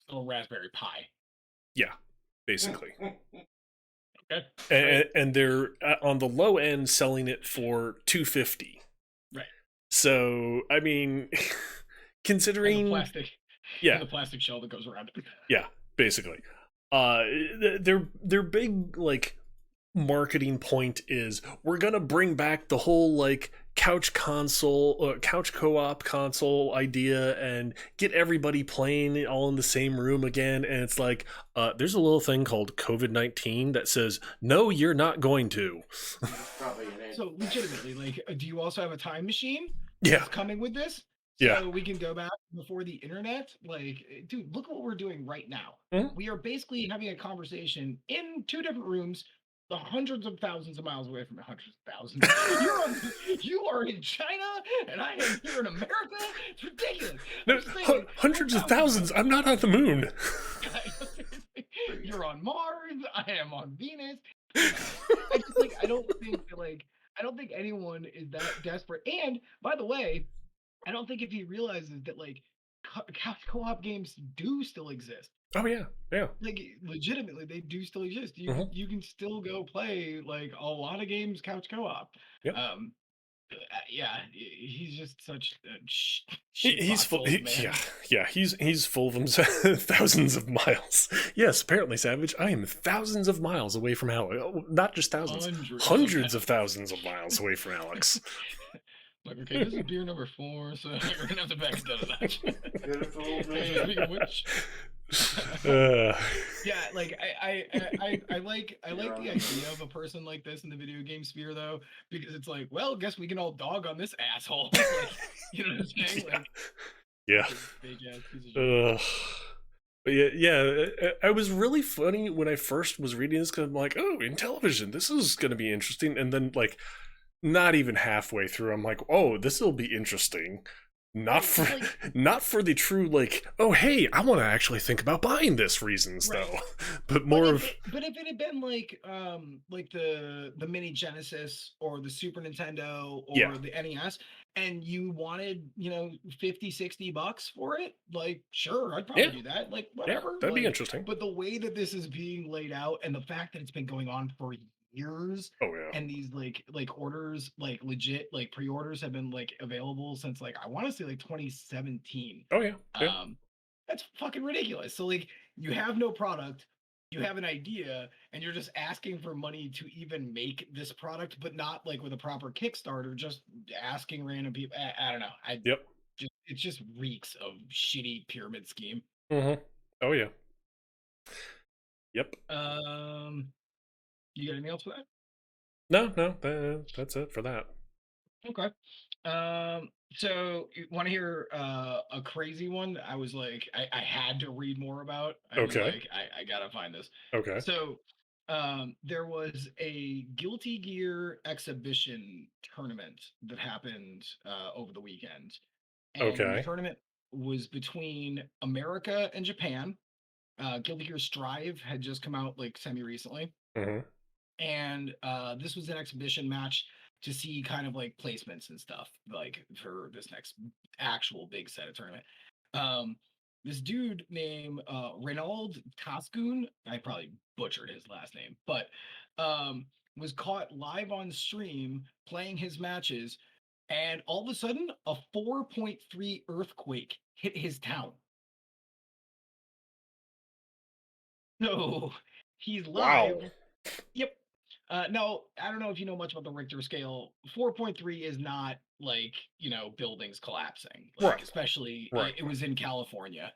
little Raspberry Pi. Yeah, basically. Okay, and, right, and they're on the low end selling it for 250. right, So I mean, and the considering, plastic, yeah, and the plastic shell that goes around it. yeah, basically, uh, their big like marketing point is we're gonna bring back the whole like couch co-op console idea and get everybody playing all in the same room again. And it's like, there's a little thing called COVID-19 that says no, you're not going to. So legitimately, like, do you also have a time machine Yeah. that's coming with this? Yeah. So we can go back before the internet. Like, dude, look at what we're doing right now. Mhm. We are basically having a conversation in two different rooms, the hundreds of thousands of miles away from the hundreds of thousands. You are in China, and I am here in America. It's ridiculous. I'm No, just saying, we're hundreds of bouncing back. thousands. I'm not on the moon. Seriously. You're on Mars. I am on Venus. I just like I don't think anyone is that desperate. And by the way, I don't think if he realizes that like couch co-op games do still exist. Oh yeah, yeah. Like legitimately, they do still exist. Hmm. You can still go play like a lot of games couch co-op. Yep. Um, yeah, he's just such a He's shitbox full. old man. Yeah, yeah. He's full of himself. Thousands of miles. Yes, apparently, Savage. I am thousands of miles away from Alex. Oh, not just thousands, Hundreds of hundreds of thousands. thousands of miles away from Alex. Like, okay, this is beer number 4, so you're gonna have to back it down a notch. Yeah, it's a little Hey, bit. speaking of which, Uh, yeah, like I like the idea of a person like this in the video game sphere though, because it's like, well, guess we can all dog on this asshole. Like, you know what I'm saying? yeah. Like, Yeah. fake ass piece of shit. But yeah. I was really funny when I first was reading this because I'm like, oh, in television, this is going to be interesting. And then, like, not even halfway through, I'm like, oh, this will be interesting. Not Right, for, it's like not for the true like, oh, hey, I want to actually think about buying this reasons right. though, but more of But if it had been like the mini Genesis or the Super Nintendo yeah, or the NES, and you wanted, you know, 50-60 bucks for it, like sure, I'd probably yeah, do that. Like yeah, whatever. that'd be Like, interesting. but the way that this is being laid out and the fact that it's been going on for years Oh yeah, and these like orders, like legit like pre-orders have been like available since like I want to say like 2017. oh yeah, yeah, Um that's fucking ridiculous. So like you have no product, you have an idea, and you're just asking for money to even make this product, but not like with a proper Kickstarter, just asking random people. I don't know. yep, It just reeks of shitty pyramid scheme. mm-hmm. Oh yeah, yep. Um, you got anything else for that? No, no, that's it for that. Okay. So you want to hear a crazy one that I was like, I had to read more about. I was Okay, like, I gotta find this. okay, So there was a Guilty Gear exhibition tournament that happened over the weekend. And the okay, tournament was between America and Japan. Guilty Gear Strive had just come out like semi recently, mm-hmm. and this was an exhibition match to see kind of like placements and stuff like for this next actual big set of tournament. Um, this dude named Renaud Tasgun, I probably butchered his last name, but was caught live on stream playing his matches, and all of a sudden, a 4.3 earthquake hit his town. So he's Wow, live. Yep. No, I don't know if you know much about the Richter scale. 4.3 is not like, you know, buildings collapsing. Like, right, especially, right, it was in California.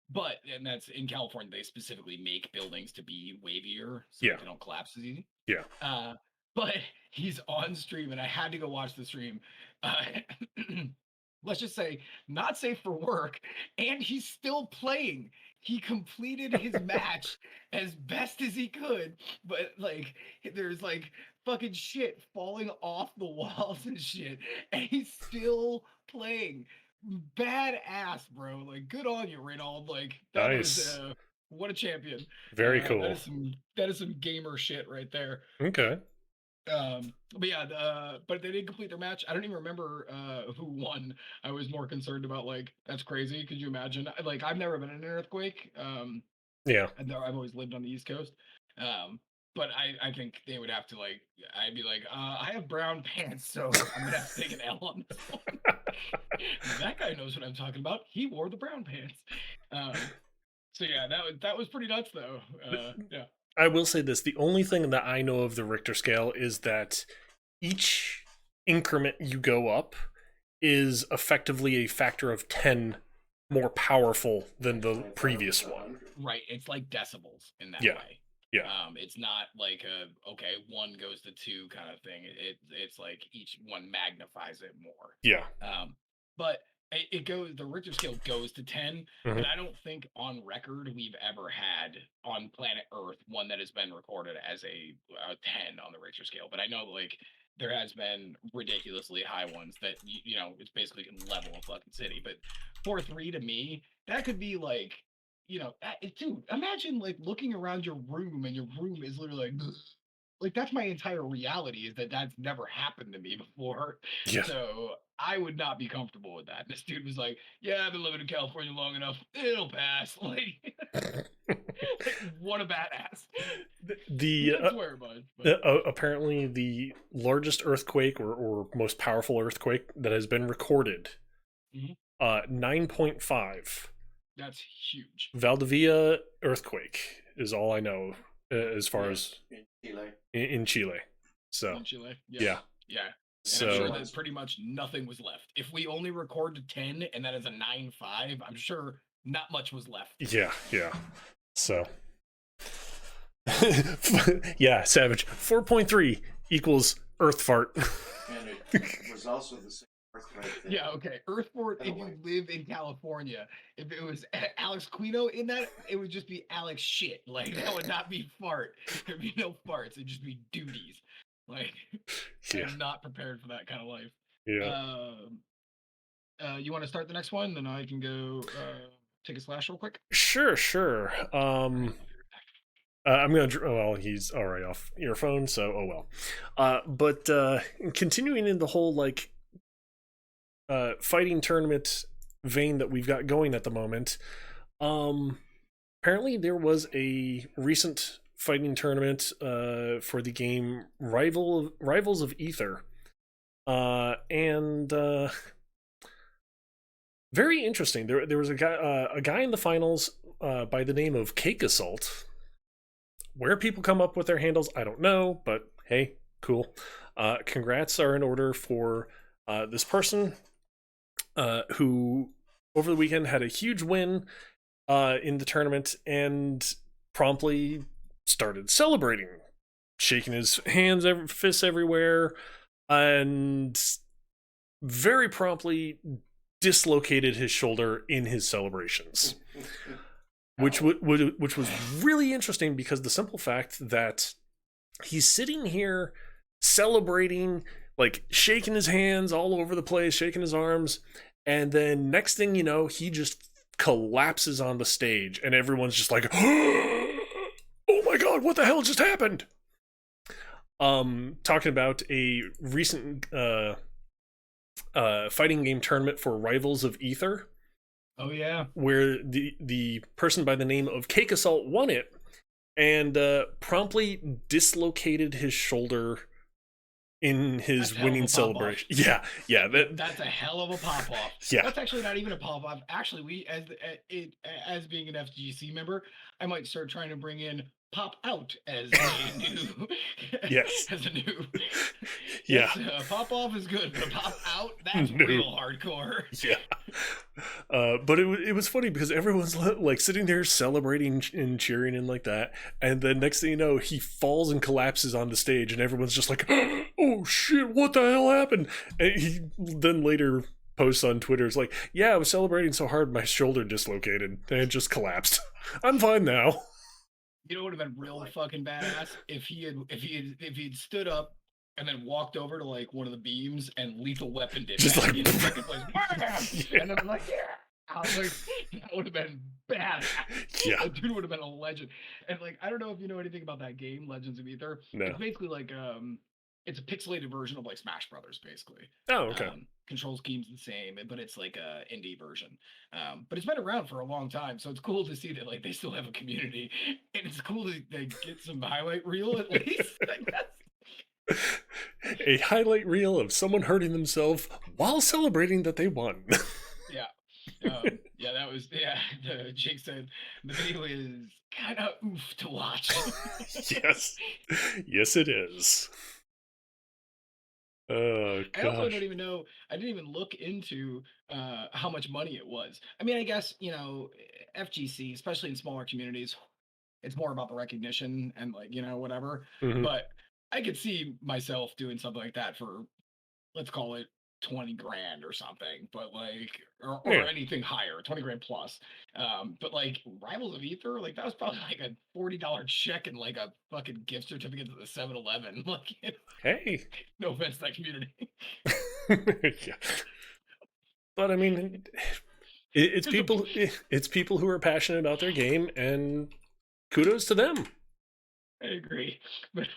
But, and that's in California, they specifically make buildings to be wavier so yeah, that they don't collapse as easy. yeah, Uh, but he's on stream, and I had to go watch the stream. Uh, let's just say, not safe for work, and he's still playing. He completed his match as best as he could, but like, there's like fucking shit falling off the walls and shit, and he's still playing. Badass, bro. Like, good on you, Reynold. Like, that was nice, what a champion. very cool. That is some gamer shit right there. Okay, But yeah, but they didn't complete their match. I don't even remember who won. I was more concerned about like that's crazy. Could you imagine? Like I've never been in an earthquake. yeah, And I've always lived on the East Coast. Um, but I think they would have to like I'd be like I have brown pants, so I'm gonna have to take an L on this one. That guy knows what I'm talking about. He wore the brown pants. Um, so yeah, that was pretty nuts though. Yeah. I will say this: the only thing that I know of the Richter scale is that each increment you go up is effectively a factor of 10 more powerful than the previous one. Right, it's like decibels in that Yeah, way. yeah, It's not like a okay, one goes to two kind of thing. It's like each one magnifies it more. yeah. but it goes, the Richter scale goes to 10, Mhm. but I don't think on record we've ever had on planet Earth one that has been recorded as a 10 on the Richter scale. But I know like there has been ridiculously high ones that it's basically can level a fucking city. But 4.3 to me, that could be like, dude, imagine like looking around your room and your room is literally like that's my entire reality is that that's never happened to me before. Yeah. So I would not be comfortable with that. And this dude was like, "Yeah, I've been living in California long enough. It'll pass." Like what a badass. He The didn't swear much, but apparently the largest earthquake or most powerful earthquake that has been recorded, mhm, 9.5. that's huge. Valdivia earthquake is all I know as far Yeah, as in Chile. in Chile. So In Chile, yes, yeah. yeah. And I'm sure So that pretty much nothing was left. If we only record to 10 and that is a 9.5, I'm sure not much was left. yeah, yeah. So yeah, Savage. 4.3 equals earth fart. And it was also the same earthquake. That, Yeah, okay. Earthport, if you live in California, if it was Alex Quino in that, it would just be Alex shit. Like, that would not be fart. There'd be no farts. It'd just be duties. Like, I Yeah. am not prepared for that kind of life. Yeah. You want to start the next one? Then I can go take a slash real quick. Sure. I'm gonna. Well, he's already off earphone, so oh well. But continuing in the whole like fighting tournament vein that we've got going at the moment. Apparently there was a recent fighting tournament for the game Rivals of Ether, and very interesting. There was a guy in the finals by the name of Cake Assault. Where people come up with their handles, I don't know, but hey, cool. Congrats are in order for this person who over the weekend had a huge win in the tournament and promptly started celebrating, shaking his hands, fists everywhere, and very promptly dislocated his shoulder in his celebrations. Which was really interesting because the simple fact that he's sitting here celebrating, like shaking his hands all over the place, shaking his arms, and then next thing you know, he just collapses on the stage, and everyone's just like, "Oh my god, what the hell just happened?" Talking about a recent fighting game tournament for Rivals of Ether. Oh yeah, where the person by the name of Cake Assault won it and promptly dislocated his shoulder in his winning celebration. Yeah, that's a hell of a pop off. Yeah, that's actually not even a pop off. Actually, we as being an FGC member, I might start trying to bring in pop out as a new yes, as a new yeah. yes, pop off is good, but pop out, that's real hardcore. Yeah. But it was funny because everyone's like sitting there celebrating and cheering and like that, and then next thing you know, he falls and collapses on the stage, and everyone's just like, "Oh shit, what the hell happened?" And he then later posts on Twitter, it's like, "Yeah, I was celebrating so hard, my shoulder dislocated and it just collapsed. I'm fine now." You know what would have been real fucking badass if he had stood up and then walked over to like one of the beams and lethal weapon did Just that like in second place. Yeah. And then I'm like, yeah. I was like, that would have been badass. Yeah. That dude would have been a legend. And like, I don't know if you know anything about that game, Legends of Ether. No. It's basically like it's a pixelated version of like Smash Brothers, basically. Oh, okay. Control scheme's the same, but it's like a indie version. But it's been around for a long time, so it's cool to see that like they still have a community, and it's cool to get some highlight reel at least. I guess. A highlight reel of someone hurting themselves while celebrating that they won. Yeah. Yeah, that was Jake said the video is kind of oof to watch. Yes, it is. Oh gosh. I also don't even know. I didn't even look into how much money it was. I mean, I guess FGC, especially in smaller communities, it's more about the recognition and like whatever. Mhm. But I could see myself doing something like that for, let's call it 20 grand or something, but like, or Yeah. anything higher, 20 grand plus. But like Rivals of Ether, like that was probably like a $40 check and like a fucking gift certificate to the 7-Eleven. Like, Hey. no offense to that community. Yeah. But I mean, it's Here's a, it's people who are passionate about their game, and kudos to them. I agree, but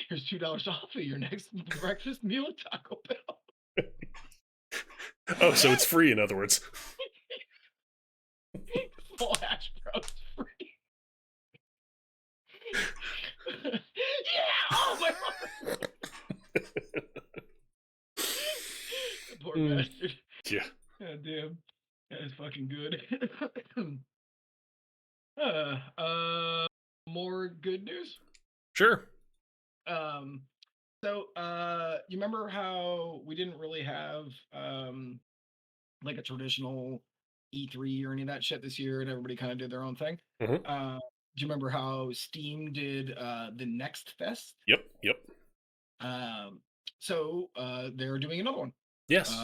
here's $2 off of your next breakfast meal at Taco Bell. Oh, so it's free, in other words. Full hash browns free. Yeah! Oh my god! Poor bastard. Yeah. God damn. That is fucking good. More good news. Sure. You remember how we didn't really have like a traditional E3 or any of that shit this year, and everybody kind of did their own thing? Mhm. Do you remember how Steam did the Next Fest? Yep. Yep. They're doing another one. Yes.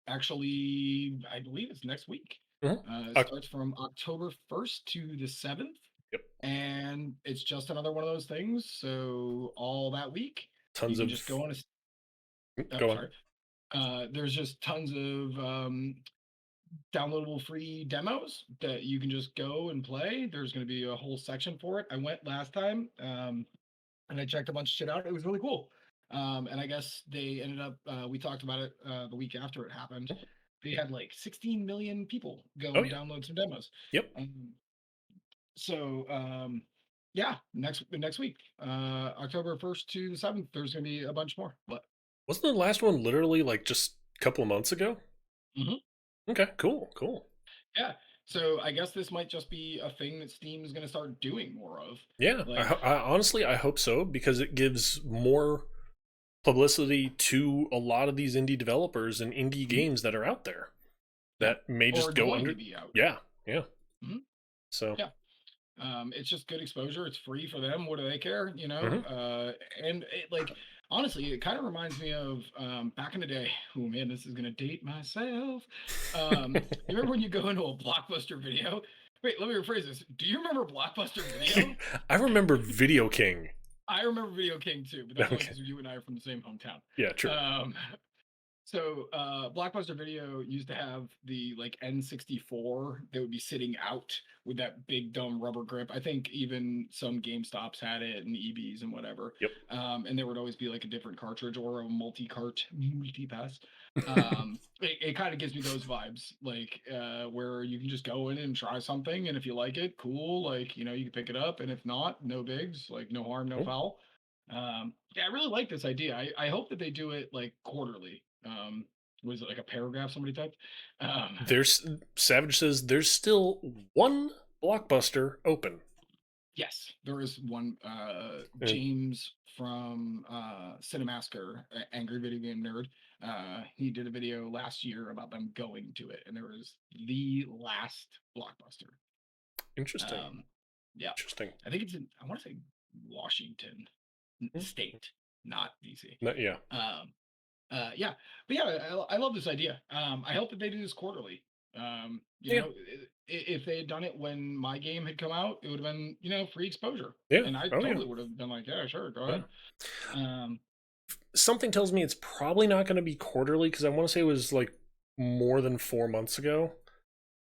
Actually, I believe it's next week. Mhm. It starts from October 1st to the 7th. Yep. And it's just another one of those things. So all that week, you Tons can of. just go on a. Go on. Sorry. There's just tons of downloadable free demos that you can just go and play. There's going to be a whole section for it. I went last time and I checked a bunch of shit out. It was really cool. And I guess they ended up, we talked about it the week after it happened. They had like 16 million people go Oh and yeah. download some demos. Yep. So yeah, next week, October 1st to the 7th, there's going to be a bunch more. But Wasn't the last one literally like just a couple of months ago? Mhm. Okay. Cool. Yeah. So I guess this might just be a thing that Steam is going to start doing more of. Yeah. Like, I honestly I hope so, because it gives more publicity to a lot of these indie developers and indie games that are out there yeah, that may or just go going under. to be out. Yeah. Mhm. So. Yeah. It's just good exposure. It's free for them. What do they care? You know? Mhm. And it, like, honestly, it kind of reminds me of back in the day. Oh man, this is gonna date myself. You remember when you go into a Blockbuster video? Wait, let me rephrase this. Do you remember Blockbuster Video? I remember Video King. I remember Video King too, but that's only Okay. because you and I are from the same hometown. Yeah, true. Blockbuster Video used to have the like N64 that would be sitting out with that big dumb rubber grip. I think even some GameStops had it and EBs and whatever. Yep. And there would always be like a different cartridge or a multi-pass. It kind of gives me those vibes, like where you can just go in and try something, and if you like it, cool. Like, you can pick it up, and if not, no bigs. Like, no harm, no foul. Yeah, I really like this idea. I hope that they do it like quarterly. Was it like a paragraph somebody typed? There's Savage says there's still one Blockbuster open. Yes, there is one. And James from Cinemasker, Angry Video Game Nerd. He did a video last year about them going to it, and there was the last Blockbuster. interesting. Yeah, Interesting. I think it's in. I want to say Washington State, not DC. Yeah. Yeah, but yeah, I love this idea. I hope that they do this quarterly. Yeah. If they had done it when my game had come out, it would have been, free exposure. Yeah. And I Oh, totally yeah. would have been like, yeah, sure, go Yeah. ahead. Something tells me it's probably not going to be quarterly, because I want to say it was like more than 4 months ago.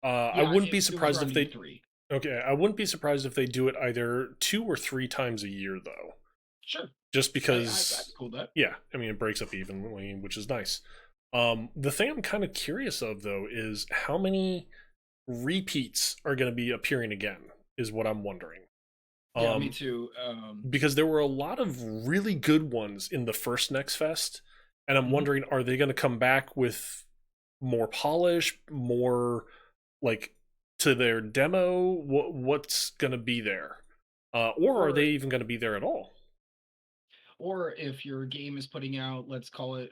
I wouldn't be surprised if they. E3. Okay, I wouldn't be surprised if they do it either 2 or 3 times a year, though. Sure. Just because. I'd cool that. Yeah, I mean, it breaks up evenly, which is nice. The thing I'm kind of curious of, though, is how many repeats are going to be appearing again, is what I'm wondering. Yeah, me too. Because there were a lot of really good ones in the first Next Fest, and I'm wondering, are they going to come back with more polish, more like to their demo? What's going to be there? Or are they even going to be there at all? Or if your game is putting out, let's call it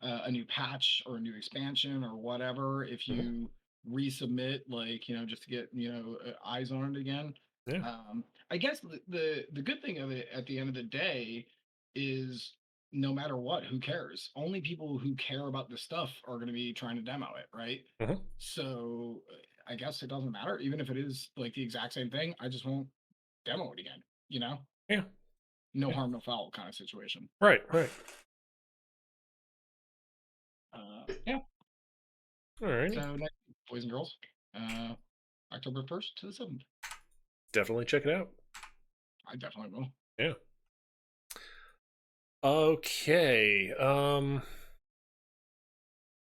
a new patch or a new expansion or whatever, if you resubmit, like, just to get, eyes on it again. Yeah. I guess the good thing of it at the end of the day is no matter what, who cares? Only people who care about the stuff are going to be trying to demo it, right? Mhm. So I guess it doesn't matter, even if it is like the exact same thing. I just won't demo it again. You know, Yeah. no Yeah. harm, no foul kind of situation. Right. Right. Yeah. All right. So next, boys and girls, October 1st to the 7th. Definitely check it out. I definitely will. Yeah. Okay.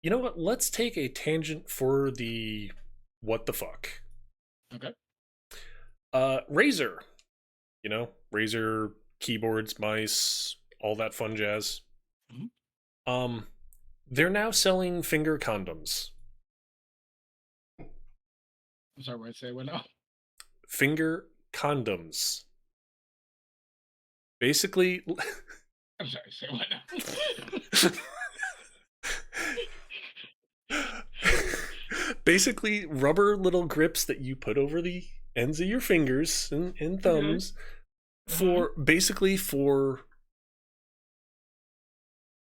You know what? Let's take a tangent for the what the fuck. Okay. Razer. You know, Razer keyboards, mice, all that fun jazz. Mhm. They're now selling finger condoms. I'm sorry, what I say? What now? Finger condoms. Basically, I'm sorry, say what now? basically rubber little grips that you put over the ends of your fingers and Okay. thumbs for basically for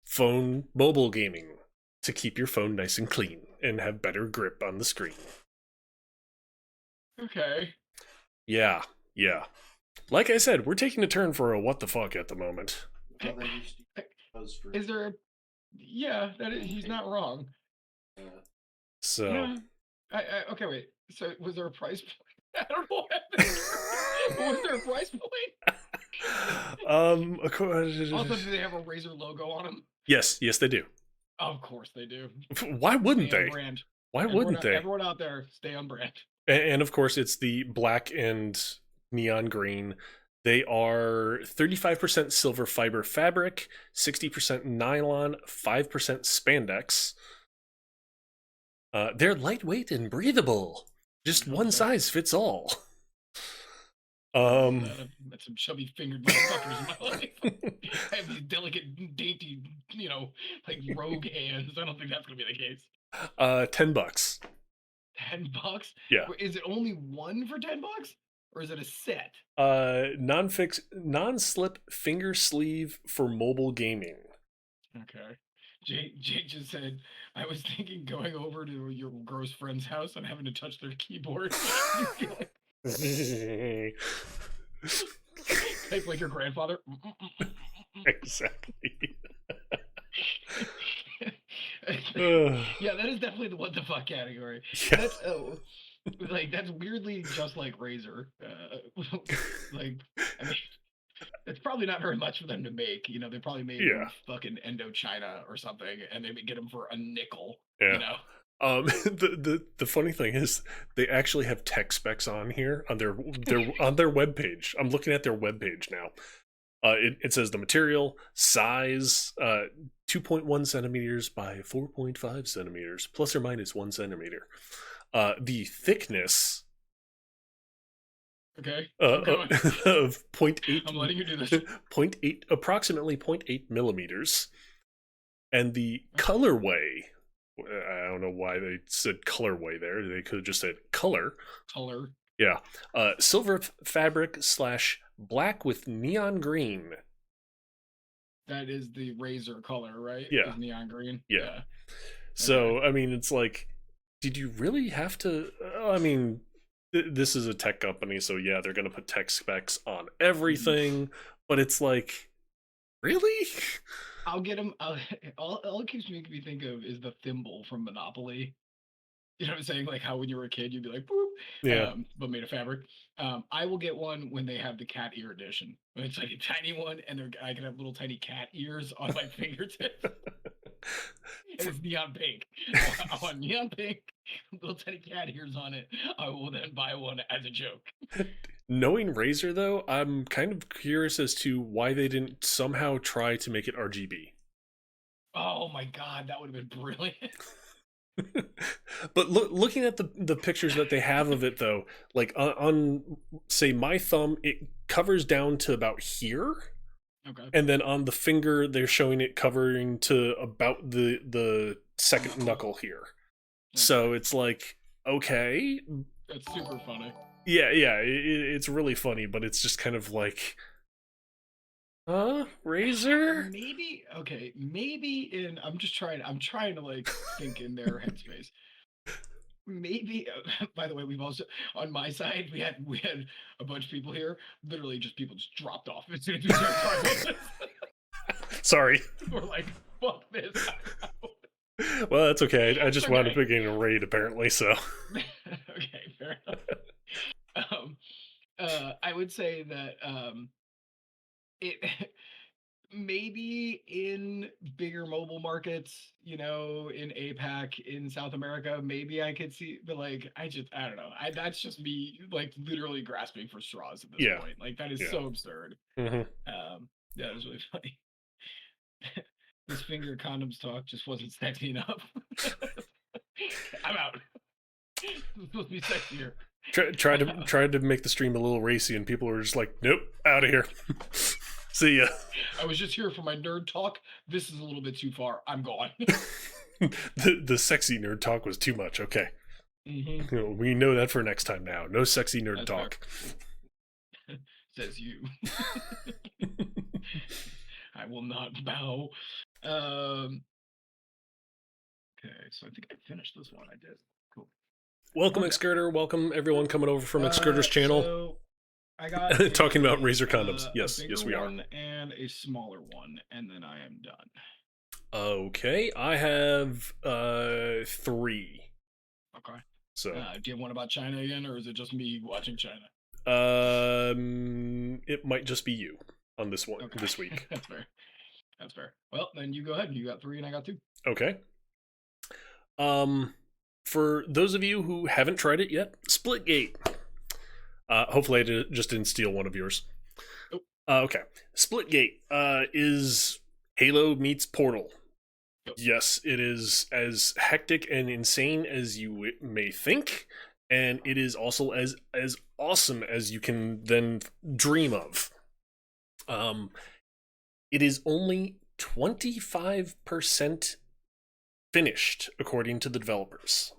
phone mobile gaming to keep your phone nice and clean and have better grip on the screen. Okay. Yeah, yeah. Like I said, we're taking a turn for a what the fuck at the moment. Well, they used to use those for Is there? Yeah, he's not wrong. So Yeah. Okay, wait. So was there a price point? I don't know what happened. Was there a price point? Also, do they have a Razer logo on them? yes, they do. Of course they do. Why wouldn't Stay on they? brand. Why wouldn't they? Everyone out there, stay on brand. And of course, it's the black and neon green. They are 35% silver fiber fabric, 60% nylon, 5% spandex. They're lightweight and breathable. Just one size fits all. I've met some chubby fingered motherfuckers in my life. I have these delicate, dainty, like rogue hands. I don't think that's gonna be the case. $10. $10? Yeah. Is it only one for $10? Or is it a set? Non-slip finger sleeve for mobile gaming. Okay. Jake just said, I was thinking going over to your gross friend's house and having to touch their keyboard. Type like your grandfather. Exactly. Yeah, that is definitely the what the fuck category. Yeah. That's that's weirdly just like Razer. Like, I mean, it's probably not very much for them to make. They probably made in fucking Indochina or something, and they get them for a nickel. Yeah. The funny thing is they actually have tech specs on here on their webpage. I'm looking at their webpage now. It says the material, size, 2.1 centimeters by 4.5 centimeters, plus or minus 1 centimeter. The thickness okay. of 0.8. I'm letting you do this. 0.8, approximately 0.8 millimeters. And the colorway, I don't know why they said colorway there. They could have just said color. Color. Yeah. Silver fabric / black with neon green. That is the Razer color, right? Yeah. Is neon green. Yeah. So, okay. I mean, it's like, did you really have to? I mean, this is a tech company, so yeah, they're going to put tech specs on everything, but it's like, really? I'll get them. All it keeps making me think of is the thimble from Monopoly. You know what I'm saying? Like how when you were a kid, you'd be like, boop, yeah, but made of fabric. I will get one when they have the cat ear edition. When it's like a tiny one, and I can have little tiny cat ears on my fingertips. And it's neon pink. I want neon pink, little tiny cat ears on it. I will then buy one as a joke. Knowing Razer, though, I'm kind of curious as to why they didn't somehow try to make it RGB. Oh my god, that would have been brilliant. But looking at the pictures that they have of it, though, like on say my thumb, it covers down to about here. Okay. And then on the finger, they're showing it covering to about the second knuckle here. Okay. So it's like, okay. That's super funny. Yeah, it's really funny, but it's just kind of like, Razor? Maybe in I'm trying to like think in their headspace. Maybe by the way, we've also on my side we had a bunch of people here, literally just people just dropped off as soon as we started talking about this. Sorry. We're like, fuck this. Well, that's okay. I just wound up Okay. picking a raid, apparently, so. Okay, fair enough. Um, I would say that it maybe in bigger mobile markets, in APAC, in South America, maybe I could see, but like, I don't know. That's just me, like, literally grasping for straws at this Yeah. point. Like, that is Yeah. so absurd. Mm-hmm. Yeah, it was really funny. This finger condoms talk just wasn't sexy enough. I'm out. It's supposed to be sexier. Tried to make the stream a little racy, and people were just like, "Nope, out of here." See ya. I was just here for my nerd talk. This is a little bit too far. I'm gone. The sexy nerd talk was too much. Okay, we know that for next time now. No sexy nerd That's talk. Says you. I will not bow. Okay, so I think I finished this one. I did. Cool. Welcome, Okay. Excurter. Welcome, everyone coming over from Excurter's channel. So I got Talking about razor condoms. a Yes, bigger yes, we are. one and a smaller one, and then I am done. Okay, I have 3. Okay. So, Do you have one about China again, or is it just me watching China? it might just be you on this one Okay. this week. That's fair. That's fair. Well, then you go ahead. You got 3 and I got 2. Okay. For those of you who haven't tried it yet, Splitgate. Hopefully I just didn't steal one of yours. Nope. Okay. Splitgate is Halo meets Portal. Yep. Yes, it is as hectic and insane as you may think, and it is also as awesome as you can then dream of. It is only 25% finished, according to the developers.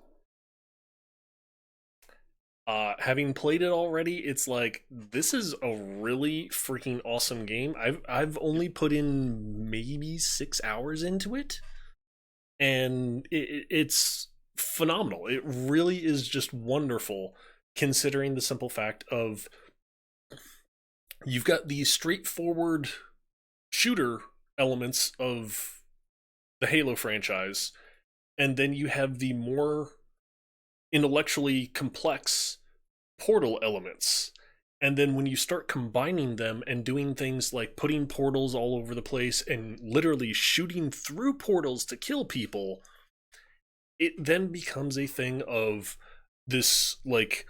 Having played it already, it's like, this is a really freaking awesome game. I've only put in maybe 6 hours into it, and it's phenomenal. It really is just wonderful, considering the simple fact of you've got these straightforward shooter elements of the Halo franchise, and then you have the more intellectually complex Portal elements. And then when you start combining them and doing things like putting portals all over the place and literally shooting through portals to kill people, it then becomes a thing of this like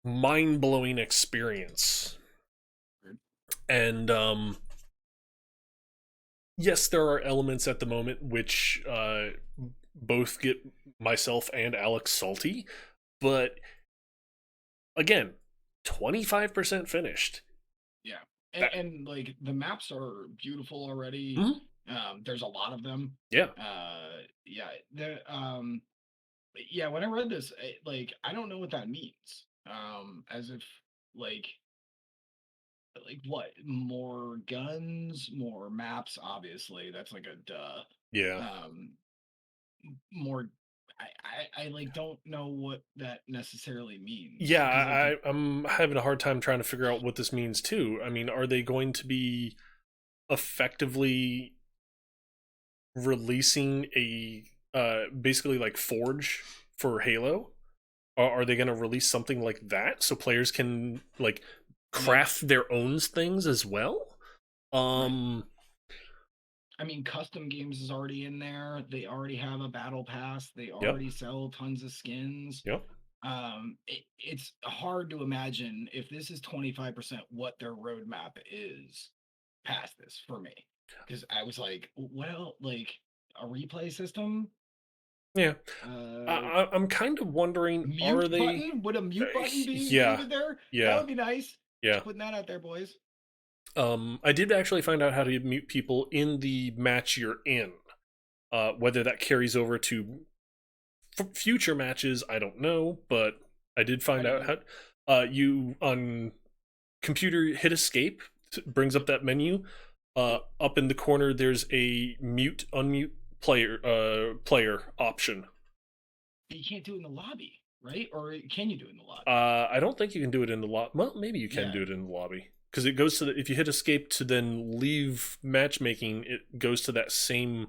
mind-blowing experience. And yes, there are elements at the moment which both get myself and Alex salty, but again, 25% finished. Yeah, and like the maps are beautiful already. Mm-hmm. There's a lot of them. Yeah. Yeah. When I read this, I don't know what that means. As if like what? More guns, more maps. Obviously, that's like a duh. Yeah. More. I like don't know what that necessarily means. Yeah, I'm having a hard time trying to figure out what this means too. I mean, are they going to be effectively releasing a basically like Forge for Halo? Or are they going to release something like that so players can like craft their own things as well? Right. I mean, custom games is already in there. They already have a battle pass. They already sell tons of skins. Yep. It's hard to imagine if this is 25% what their roadmap is past this for me. Because I was like, well, like a replay system? Yeah. I'm kind of wondering, are they... button? Would a mute button be included there? Yeah. That would be nice. Yeah. Just putting that out there, boys. I did actually find out how to mute people in the match you're in. Whether that carries over to future matches, I don't know, but I did find out how you on computer hit escape, brings up that menu. Up in the corner, there's a mute unmute player option. You can't do it in the lobby, right? Or can you do it in the lobby? I don't think you can do it in the lobby. Well, maybe you can Yeah. do it in the lobby because it goes to if you hit escape to then leave matchmaking, it goes to that same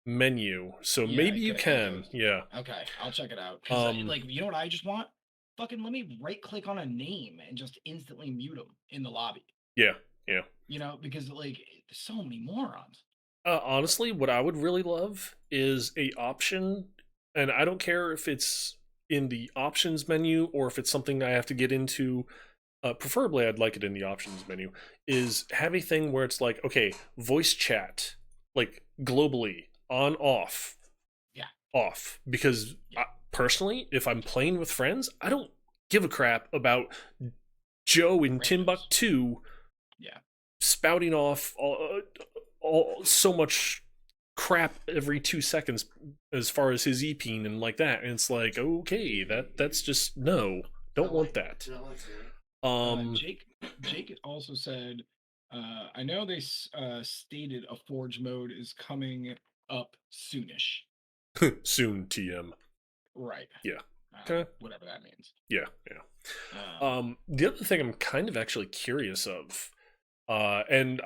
menu. So Yeah, maybe you it can. goes- Yeah. Okay, I'll check it out. Because, Um, like, you know what I just want? Fucking let me right click on a name and just instantly mute them in the lobby. Yeah. Yeah. You know, because, like, there's so many morons. Honestly, what I would really love is a option, and I don't care if it's in the options menu or if it's something I have to get into. Preferably, I'd like it in the options menu. Is have a thing where it's like, okay, voice chat, like globally, on, off, Yeah. off. Because Yeah. personally, if I'm playing with friends, I don't give a crap about Joe in Randoms. Timbuktu Yeah. spouting off so much crap every 2 seconds as far as his EPing and like that. And it's like, okay, that's just no, don't want that. Jake also said, I know they stated a Forge mode is coming up soonish. Soon, TM. Right. Yeah. Okay. Whatever that means. Yeah. The other thing I'm kind of actually curious of, and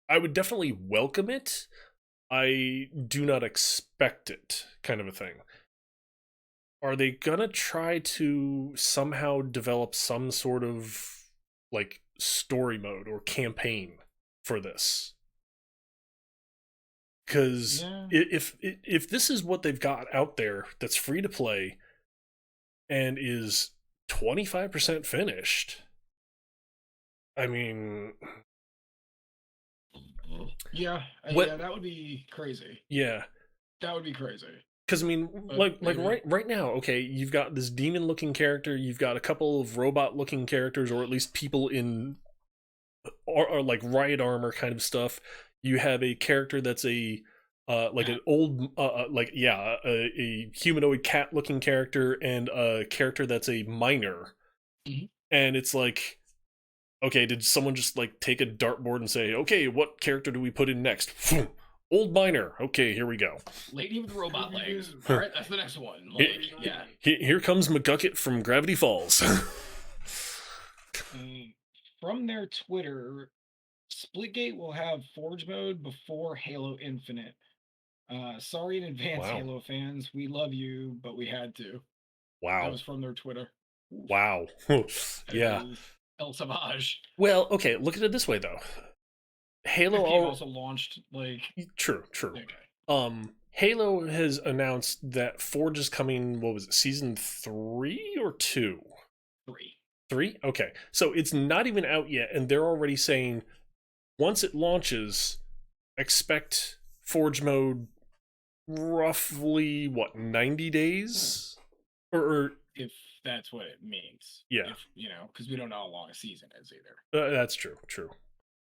I would definitely welcome it. I do not expect it, kind of a thing. Are they gonna try to somehow develop some sort of like story mode or campaign for this? Because Yeah. if this is what they've got out there that's free to play and is 25% finished, I mean, Yeah, what? yeah, that would be crazy. Yeah, That would be crazy. because I mean, But like maybe. right now, okay, you've got this demon looking character, you've got a couple of robot looking characters, or at least people in or like riot armor kind of stuff. You have a character that's a like Cat. an old like yeah, a humanoid cat looking character and a character that's a miner. Mhm. And it's like, okay, did someone just like take a dartboard and say, okay, what character do we put in next? Old miner. Okay, here we go. Lady with robot legs. All right, that's the next one. Like, yeah. Here comes McGucket from Gravity Falls. From their Twitter, Splitgate will have Forge mode before Halo Infinite. Sorry in advance, Wow. Halo fans. We love you, but we had to. That Wow. was from their Twitter. Wow. Yeah. El Savage. Well, okay, look at it this way though. Halo 15 also launched like True. okay. Halo has announced that Forge is coming, what was it, season 3 or 2? 3. 3? Okay. So it's not even out yet, and they're already saying once it launches, expect Forge mode roughly, what, 90 days? Or If that's what it means. Yeah. If, because we don't know how long a season is either. That's true.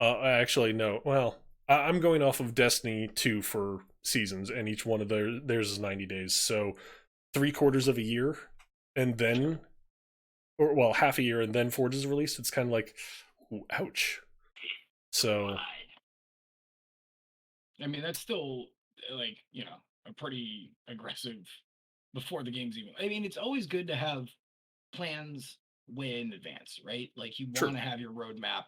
I actually no. Well, I'm going off of Destiny 2 for seasons, and each one of theirs is 90 days. So 3/4 of a year, and then, or well, half a year, and then Forge is released. It's kind of like, ooh, ouch. So, I mean, that's still like a pretty aggressive before the game's even. I mean, it's always good to have plans way in advance, right? Like you True. want to have your roadmap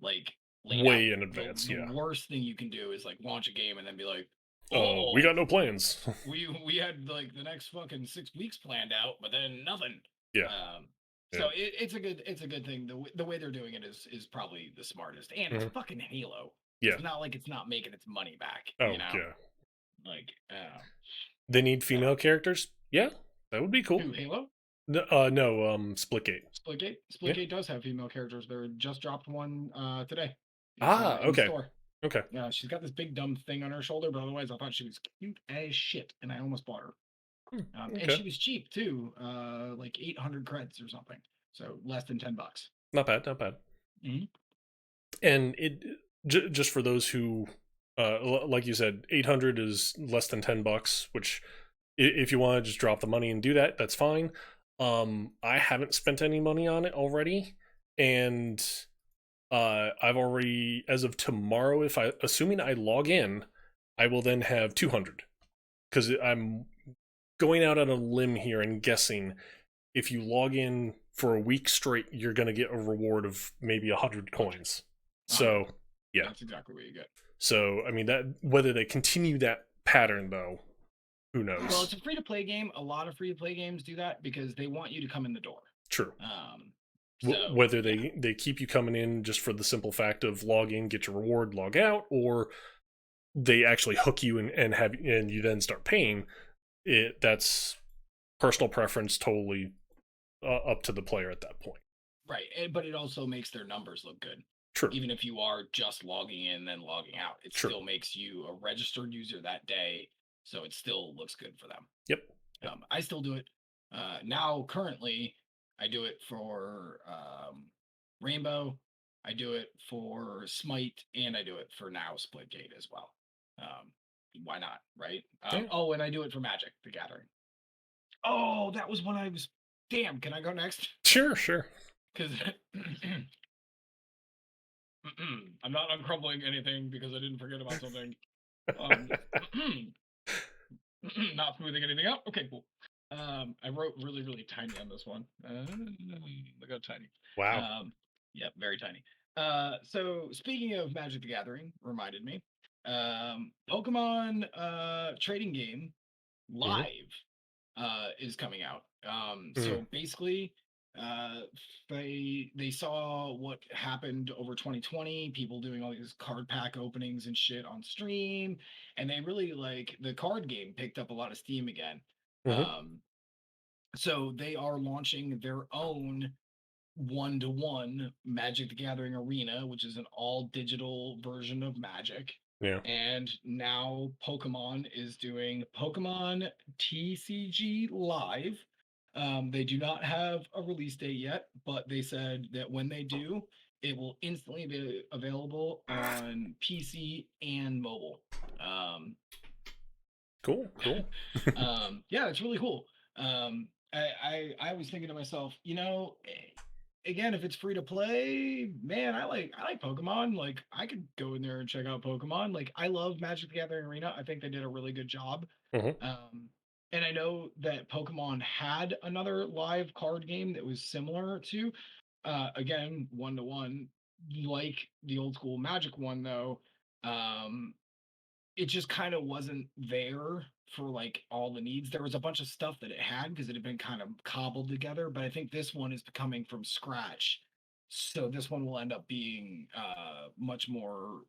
like laid way out. in advance. The Yeah. worst thing you can do is like launch a game and then be like, Oh, we got no plans. we had like the next fucking 6 weeks planned out, but then nothing. Yeah. So it's a good thing. The way they're doing it is probably the smartest, and it's fucking Halo. Yeah. It's not like it's not making its money back. Oh yeah. Like they need female characters. Yeah, that would be cool. Who, Halo? No, Splitgate. Splitgate does have female characters. They just dropped one today. It's, in okay. Store. Okay. Yeah, she's got this big dumb thing on her shoulder, but otherwise, I thought she was cute as shit, and I almost bought her. Okay. And she was cheap too, like 800 creds or something, so less than $10. Not bad. Mm-hmm. And it just for those who, like you said, 800 is less than $10, which if you want to just drop the money and do that, that's fine. I haven't spent any money on it already, and I've already, as of tomorrow, if I assuming I log in, I will then have 200 because I'm going out on a limb here and guessing if you log in for a week straight, you're going to get a reward of maybe 100 coins. So, yeah. That's exactly what you get. So, I mean, that whether they continue that pattern, though, who knows? Well, it's a free-to-play game. A lot of free-to-play games do that because they want you to come in the door. True. So, whether they keep you coming in just for the simple fact of log in, get your reward, log out, or they actually hook you and you then start paying, that's personal preference, totally up to the player at that point. Right, but it also makes their numbers look good. True. Even if you are just logging in and then logging out, it True. still makes you a registered user that day, so it still looks good for them. Yep. I still do it. Now, currently, I do it for Rainbow, I do it for Smite, and I do it for now Splitgate as well. Why not, right? Yeah. Oh, and I do it for Magic: The Gathering. Oh, that was when I was. Damn, can I go next? Sure. Because I'm not uncrumbling anything because I didn't forget about something. Not smoothing anything out. Okay, cool. I wrote really, really tiny on this one. Look how tiny. Wow. Yeah, very tiny. So speaking of Magic: The Gathering, reminded me. Pokemon trading game live is coming out. So basically, they saw what happened over 2020, people doing all these card pack openings and shit on stream, and they really like the card game picked up a lot of steam again. So they are launching their own one-to-one Magic: The Gathering Arena, which is an all digital version of Magic. Yeah. And now Pokemon is doing Pokemon TCG Live. They do not have a release date yet, but they said that when they do, it will instantly be available on PC and mobile. Cool. Yeah, it's really cool. I was thinking to myself, again, if it's free to play, man, I like Pokemon. Like, I could go in there and check out Pokemon. Like, I love Magic: The Gathering Arena. I think they did a really good job. And I know that Pokemon had another live card game that was similar to, again, one-to-one, like the old school Magic one, though. It just kind of wasn't there for like all the needs. There was a bunch of stuff that it had because it had been kind of cobbled together, but I think this one is coming from scratch. So this one will end up being much more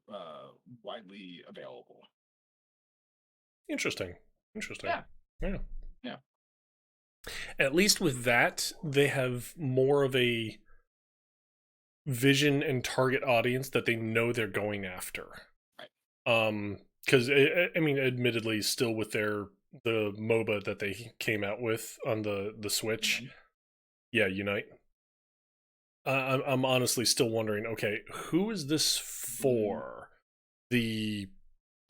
widely available. Interesting. Yeah. At least with that, they have more of a vision and target audience that they know they're going after. Right. Because I mean, admittedly, still with the MOBA that they came out with on the Switch, Unite. I'm honestly still wondering. Okay, who is this for? The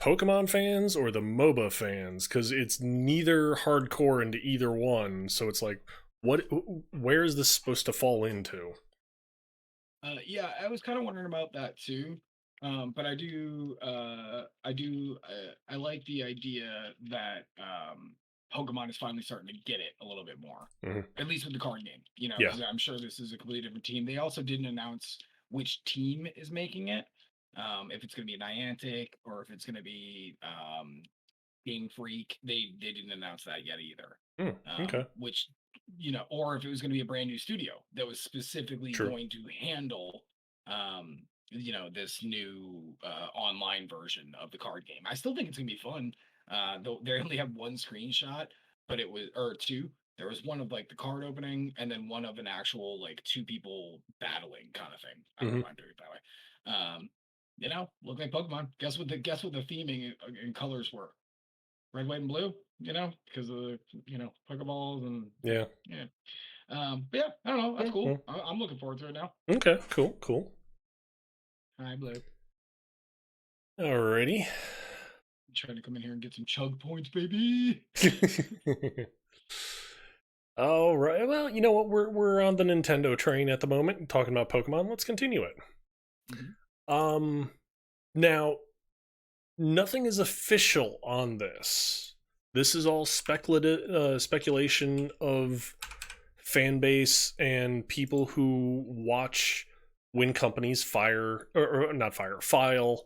Pokemon fans or the MOBA fans? Because it's neither hardcore into either one. So it's like, where is this supposed to fall into? Yeah, I was kind of wondering about that too. But I like the idea that Pokemon is finally starting to get it a little bit more, at least with the card game. Yeah. 'Cause I'm sure this is a completely different team. They also didn't announce which team is making it, if it's going to be Niantic or if it's going to be Game Freak. They didn't announce that yet either. Okay. Which, or if it was going to be a brand new studio that was specifically going to handle this new online version of the card game. I still think it's gonna be fun. Though they only have one screenshot, but it was or two. There was one of like the card opening, and then one of an actual like two people battling kind of thing. I don't know why I'm doing it that way. Look like Pokemon. Guess what the theming and colors were? Red, white, and blue. Because of the Pokeballs and yeah. But yeah, I don't know. That's cool. I'm looking forward to it now. Okay, cool. Hi, Blue. Alrighty. I'm trying to come in here and get some chug points, baby. All right. Well, you know what? We're on the Nintendo train at the moment, talking about Pokemon. Let's continue it. Mhm. Now nothing is official on this. This is all speculative speculation of fan base and people who watch when companies or not file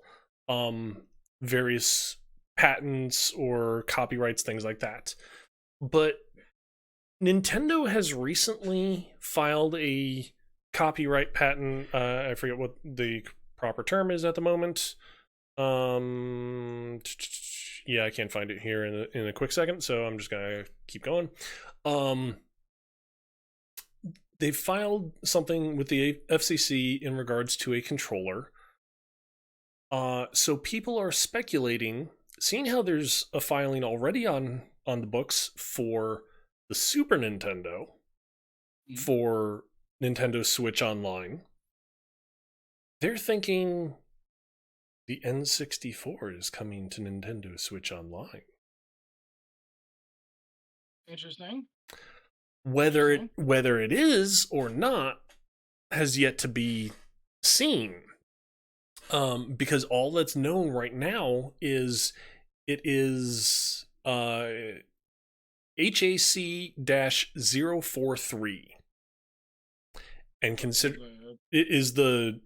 um, various patents or copyrights, things like that. But Nintendo has recently filed a copyright patent. I forget what the proper term is at the moment. Yeah, I can't find it here in a quick second, so I'm just gonna keep going. Um, they filed something with the FCC in regards to a controller. So people are speculating, seeing how there's a filing already on the books for the Super Nintendo, Mhm. for Nintendo Switch Online. They're thinking the N64 is coming to Nintendo Switch Online. Interesting. Whether Interesting. it is or not has yet to be seen. Because all that's known right now is it is HAC-043, and consider The it is the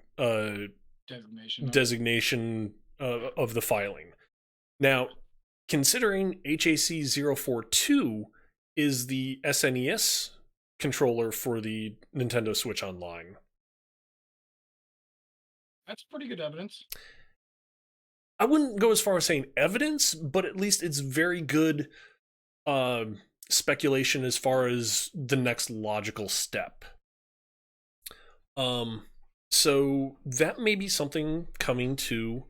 designation of it. designation of the filing. Now, considering HAC-042 is the SNES controller for the Nintendo Switch Online, That's pretty good evidence. I wouldn't go as far as saying evidence, but at least it's very good uh, speculation as far as the next logical step. Um, so that may be something coming to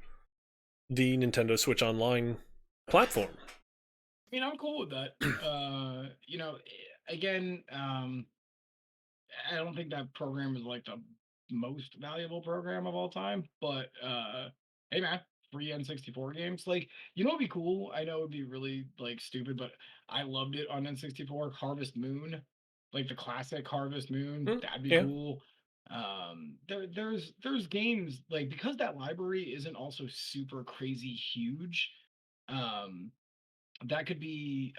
the Nintendo Switch Online platform. I mean, I'm cool with that. Again, I don't think that program is like the most valuable program of all time, but hey man, free N64 games. Like, what'd be cool? I know it'd be really like stupid, but I loved it on N64. Harvest Moon, like the classic Harvest Moon, that'd be Yeah, cool. There's games like, because that library isn't also super crazy huge. Um, that could be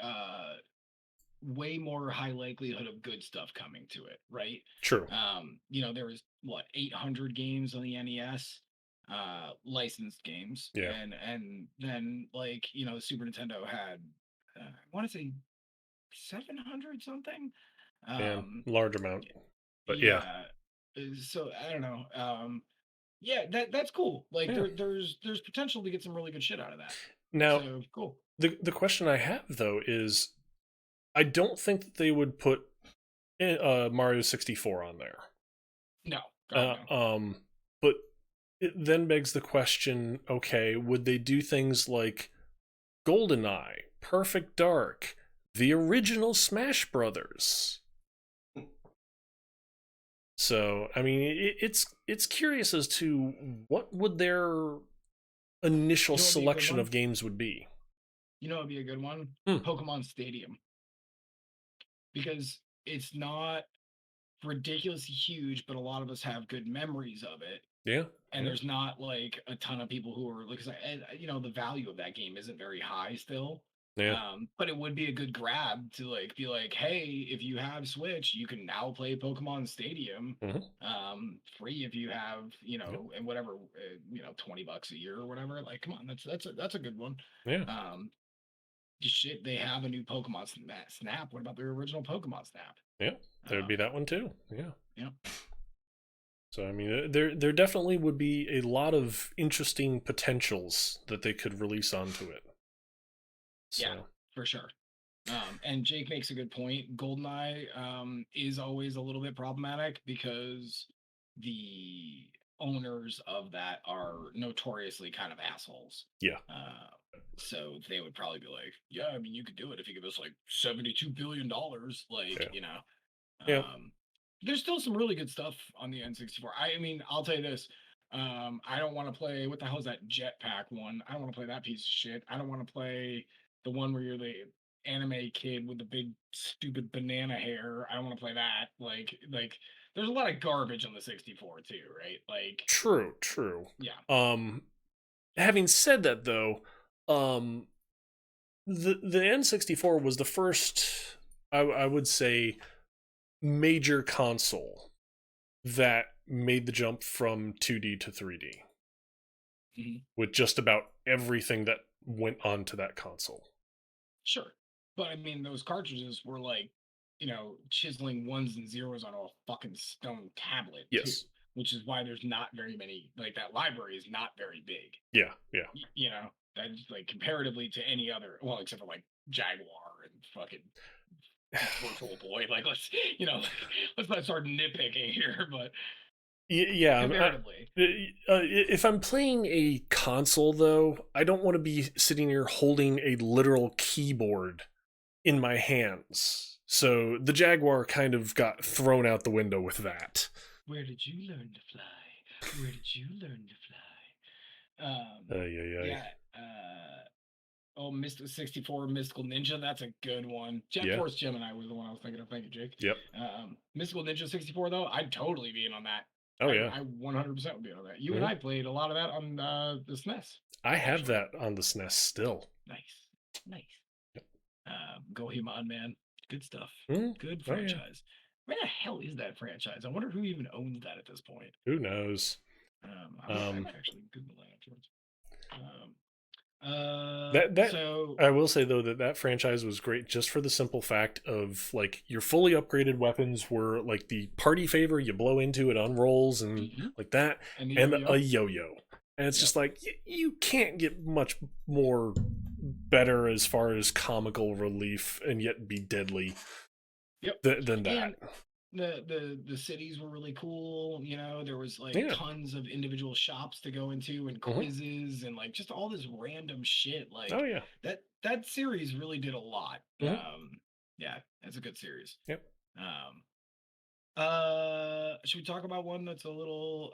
way more high likelihood of good stuff coming to it, right? true. There was what, 800 games on the NES, licensed games, Yeah, and then like, Super Nintendo had, I want to say 700 something. and Um, large amount. But yeah, yeah. So I don't know. Yeah, that's cool. Like yeah. there's potential to get some really good shit out of that. Now, So cool. the question I have though is, I don't think that they would put Mario 64 on there. No, God Uh, no. um, but it then begs the question: okay, would they do things like GoldenEye, Perfect Dark, the original Smash Brothers? So, I mean, it's curious as to what would their initial It'd be a good selection one? of games would be. It'd be a good one? Hmm. Pokemon Stadium, because it's not ridiculously huge, but a lot of us have good memories of it. Yeah, And yeah, there's not like a ton of people who are like, 'cause the value of that game isn't very high still. yeah. But it would be a good grab to like be like, hey, if you have Switch, you can now play Pokemon Stadium, Hmm. free if you have, Yep. and whatever, $20 a year or whatever. Like, come on, that's a good one. Yeah, Um, shit, they have a new Pokemon Snap. What about their original Pokemon Snap? yeah. There would be Um, that one too. Yeah. yeah, So I mean, there definitely would be a lot of interesting potentials that they could release onto it. yeah, So for sure. And Jake makes a good point. GoldenEye is always a little bit problematic because the owners of that are notoriously kind of assholes. yeah, So they would probably be like, "Yeah, I mean, you could do it if you give us like $72 billion." Like, yeah, yeah. um, there's still some really good stuff on the N64. I mean, I'll tell you this. I don't want to play, what the hell is that Jetpack one? I don't want to play that piece of shit. I don't want to play the one where you're the anime kid with the big stupid banana hair. I don't want to play that. Like there's a lot of garbage on the 64 too, right? Like, True. yeah. Having said that, though, the N64 was the first, I would say, major console that made the jump from 2D to 3D with just about everything that went onto that console. Sure. But I mean, those cartridges were like, chiseling ones and zeros on a fucking stone tablet too, Yes. which is why there's not very many. Like that library is not very big. Yeah. That's like comparatively to any other, well, except for like Jaguar and fucking Virtual Boy. Like let's not start nitpicking here, but Yeah. comparatively. If I'm playing a console, though, I don't want to be sitting here holding a literal keyboard in my hands. So the Jaguar kind of got thrown out the window with that. Where did you learn to fly? Where did you learn to fly? Yeah. Mr. 64 Mystical Ninja, that's a good one. Jet Force Gemini was the one I was thinking of. Thank you, Jake. Yep. Mystical Ninja 64, though, I'd totally be in on that. Oh, yeah. I 100% would be in on that. You and I played a lot of that on the SNES. I have that on the SNES still. Nice. Yep. Go He-Man, man. Good stuff. Mm. Good franchise. Where the hell is that franchise? I wonder who even owns that at this point. Who knows? I'm actually Google that afterwards. I will say, though, that franchise was great just for the simple fact of, like, your fully upgraded weapons were like the party favor, you blow into it, unrolls, and like that, and a yo-yo. And it's just like, you can't get much more better as far as comical relief and yet be deadly than that. And the cities were really cool. There was like tons of individual shops to go into and quizzes and like just all this random shit. Like that series really did a lot. Yeah, it's a good series. Yep. Should we talk about one that's a little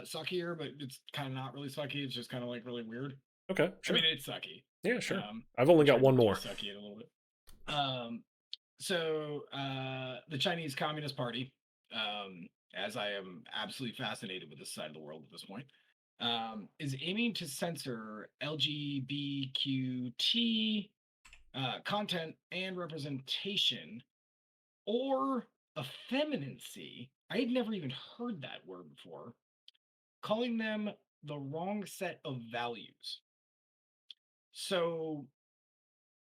suckier, but it's kind of not really sucky. It's just kind of like really weird. Okay, sure. I mean, it's sucky. Yeah, sure. I've only got one more. Sucky it a little bit. So the Chinese Communist Party, as I am absolutely fascinated with this side of the world at this point, is aiming to censor LGBTQT content and representation or effeminacy. I had never even heard that word before, calling them the wrong set of values. So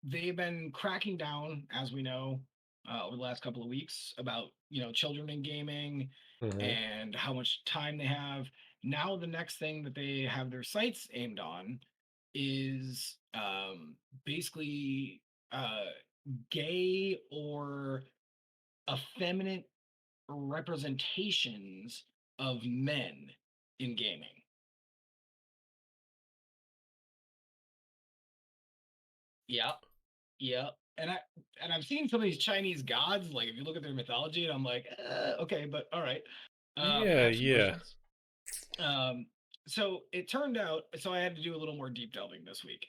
they've been cracking down, as we know, over the last couple of weeks about, children in gaming and how much time they have. Now, the next thing that they have their sights aimed on is basically gay or effeminate representations of men in gaming. Yeah. And I've seen some of these Chinese gods, like if you look at their mythology, and I'm like, okay, but all right. Yeah. So it turned out, so I had to do a little more deep delving this week.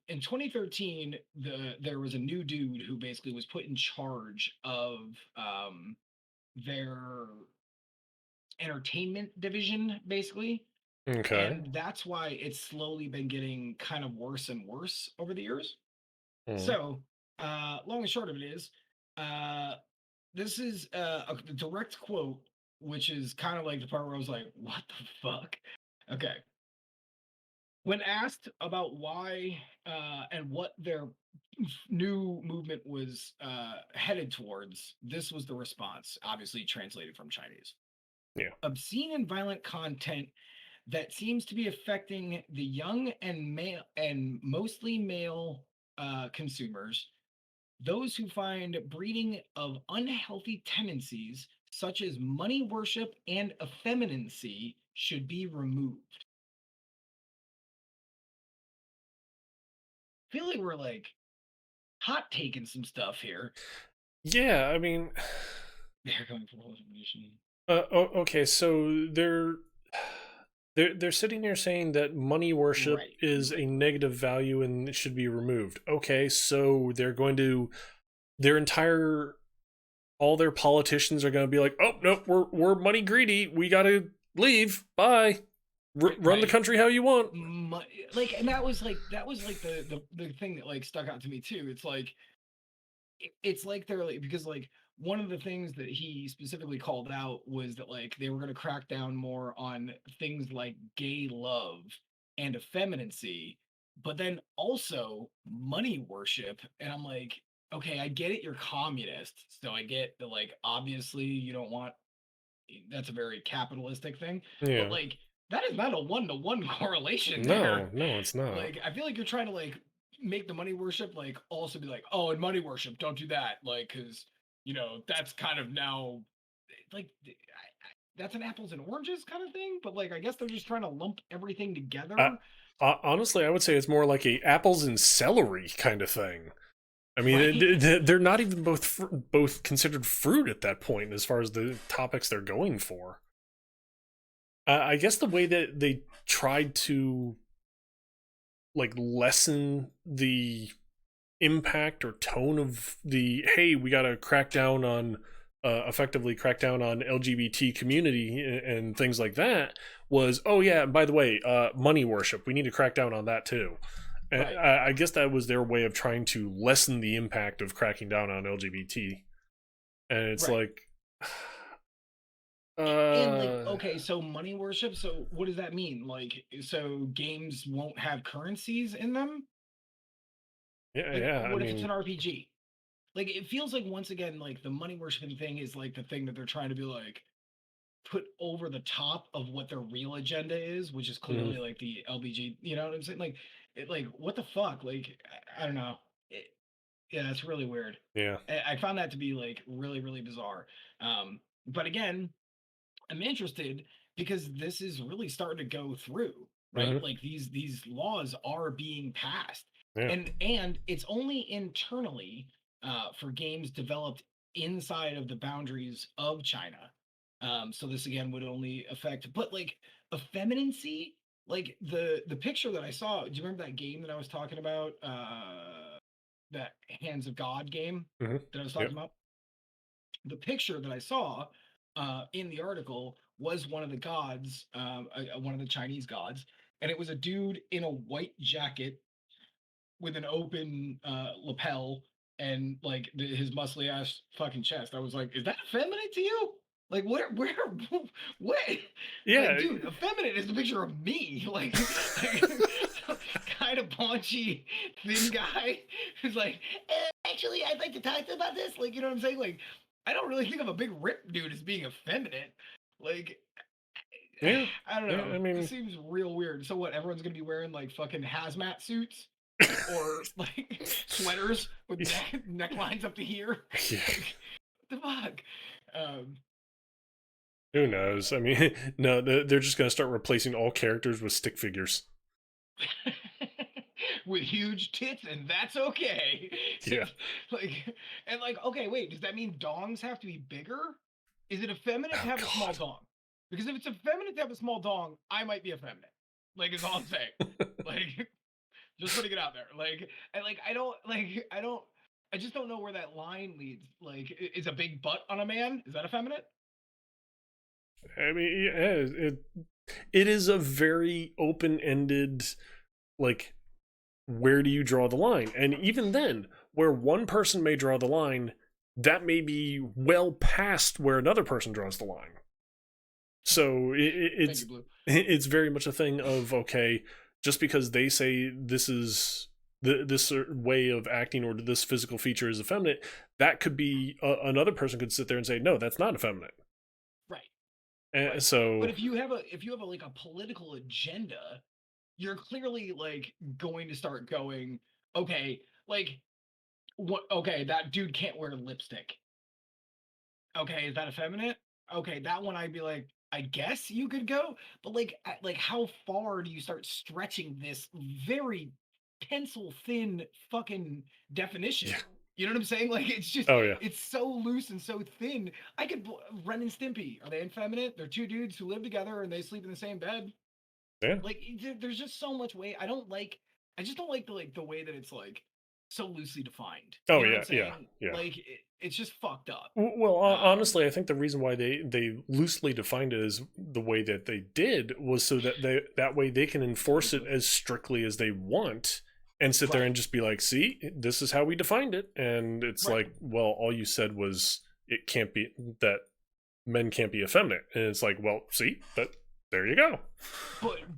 In 2013, there was a new dude who basically was put in charge of their entertainment division, basically. Okay. And that's why it's slowly been getting kind of worse and worse over the years. So, long and short of it is, this is a direct quote, which is kind of like the part where I was like, what the fuck? Okay. When asked about why and what their new movement was headed towards, this was the response, obviously translated from Chinese. Yeah. Obscene and violent content that seems to be affecting the young and mostly male consumers, those who find breeding of unhealthy tendencies such as money worship and effeminacy should be removed. I feel like we're like hot taking some stuff here. Yeah, I mean, They're going for information. Okay, so they're sitting here saying that money worship is a negative value and it should be removed. Okay, so they're going to, their entire all their politicians are going to be like, "Oh no, we're money greedy. We got to leave. Bye. Run the Right. country how you want." Like, and that was like the thing that like stuck out to me too. It's like it's like they're like, because like one of the things that he specifically called out was that like they were going to crack down more on things like gay love and effeminacy, but then also money worship. And I'm like, okay, I get it, you're communist, so I get that like obviously you don't want, that's a very capitalistic thing, but Yeah. like that is not a one-to-one correlation No, there. no, it's not. Like I feel like you're trying to like make the money worship like also be like, oh, and money worship, don't do that, like, because that's kind of now like that's an apples and oranges kind of thing, but like I guess they're just trying to lump everything Uh, together. Honestly, I would say it's more like a apples and celery kind of thing. I mean, Right. they're not even both considered fruit at that point as far as the topics they're going for. I guess the way that they tried to like lessen the impact or tone of the, hey, we got to crack down on effectively crack down on LGBT community and things like that was, oh yeah, and by the way, money worship, we need to crack down on that too. And Right. I guess that was their way of trying to lessen the impact of cracking down on LGBT. And it's Right. like, And like, okay, so money worship, so what does that mean? Like, so games won't have currencies in them? yeah, Like, yeah. I what if it's mean, an RPG? Like, it feels like once again, like the money worshiping thing is like the thing that they're trying to be like put over the top of what their real agenda is, which is mhm, clearly like the LBG. You know what I'm saying? Like, like what the fuck? Like, I don't know. Yeah, it's really weird. yeah. I found that to be like really, really bizarre. But again, I'm interested because this is really starting to go through, right? Hmm. Like these laws are being passed, Yeah. and it's only internally for games developed inside of the boundaries of China. So this again would only affect, but like effeminacy, like the picture that I saw. Do you remember that game that I was talking about? That Hands of God game Hmm. that I was Yep. talking about. The picture that I saw in the article was one of the gods, one of the Chinese gods, and it was a dude in a white jacket with an open lapel and like his muscly ass fucking chest. I was like, is that effeminate to you? Like, where, what? Like, Yeah. dude, effeminate is a picture of me, kind of paunchy, thin guy who's like, actually, I'd like to talk about this. Like, you know what I'm saying? Like, I don't really think of a big rip dude as being effeminate. Like, Yeah. I don't Yeah. know. I This mean, seems real weird. So what? Everyone's gonna be wearing like fucking hazmat suits or like sweaters with necklines up to here. yeah. Like, what the fuck? Um, Who knows? I mean, no, they're just going to start replacing all characters with stick figures. with huge tits, and that's okay. Yeah. Like, and like, okay, wait, does that mean dongs have to be bigger? Is it effeminate to Oh have a small God. dong? Because if it's effeminate to have a small dong, I might be effeminate. Like, is all I'm saying. Like, just putting it out there. Like, and like, I just don't know where that line leads. Like, is a big butt on a man? Is that effeminate? I mean, yeah, it is a very open ended, like, where do you draw the line? And even then, where one person may draw the line, that may be well past where another person draws the line. So Thank you, Blue. it's very much a thing of, okay, just because they say this is this way of acting or this physical feature is effeminate, that could be another person could sit there and say, no, that's not effeminate. Right. And Right. so But if you have a like a political agenda, you're clearly like going to start going, okay, like what, okay, that dude can't wear lipstick. Okay, is that effeminate? Okay, that one I'd be like, I guess you could go, but like like how far do you start stretching this very pencil thin fucking definition? yeah. You know what I'm saying? Like it's just Oh yeah. it's so loose and so thin. I could Ren and Stimpy. Are they effeminate? They're two dudes who live together and they sleep in the same bed. Yeah. Like there's just so much way. I just don't like the way that it's like so loosely defined. Oh You know what yeah, I'm yeah, saying? yeah. Like it's just fucked up. Well, Um, honestly, I think the reason why they loosely defined it as the way that they did was so that that way they can enforce it as strictly as they want and sit there Right. and just be like, "See, this is how we defined it." And it's Right. like, well, all you said was it can't be that men can't be effeminate, and it's like, well, see, that there you go.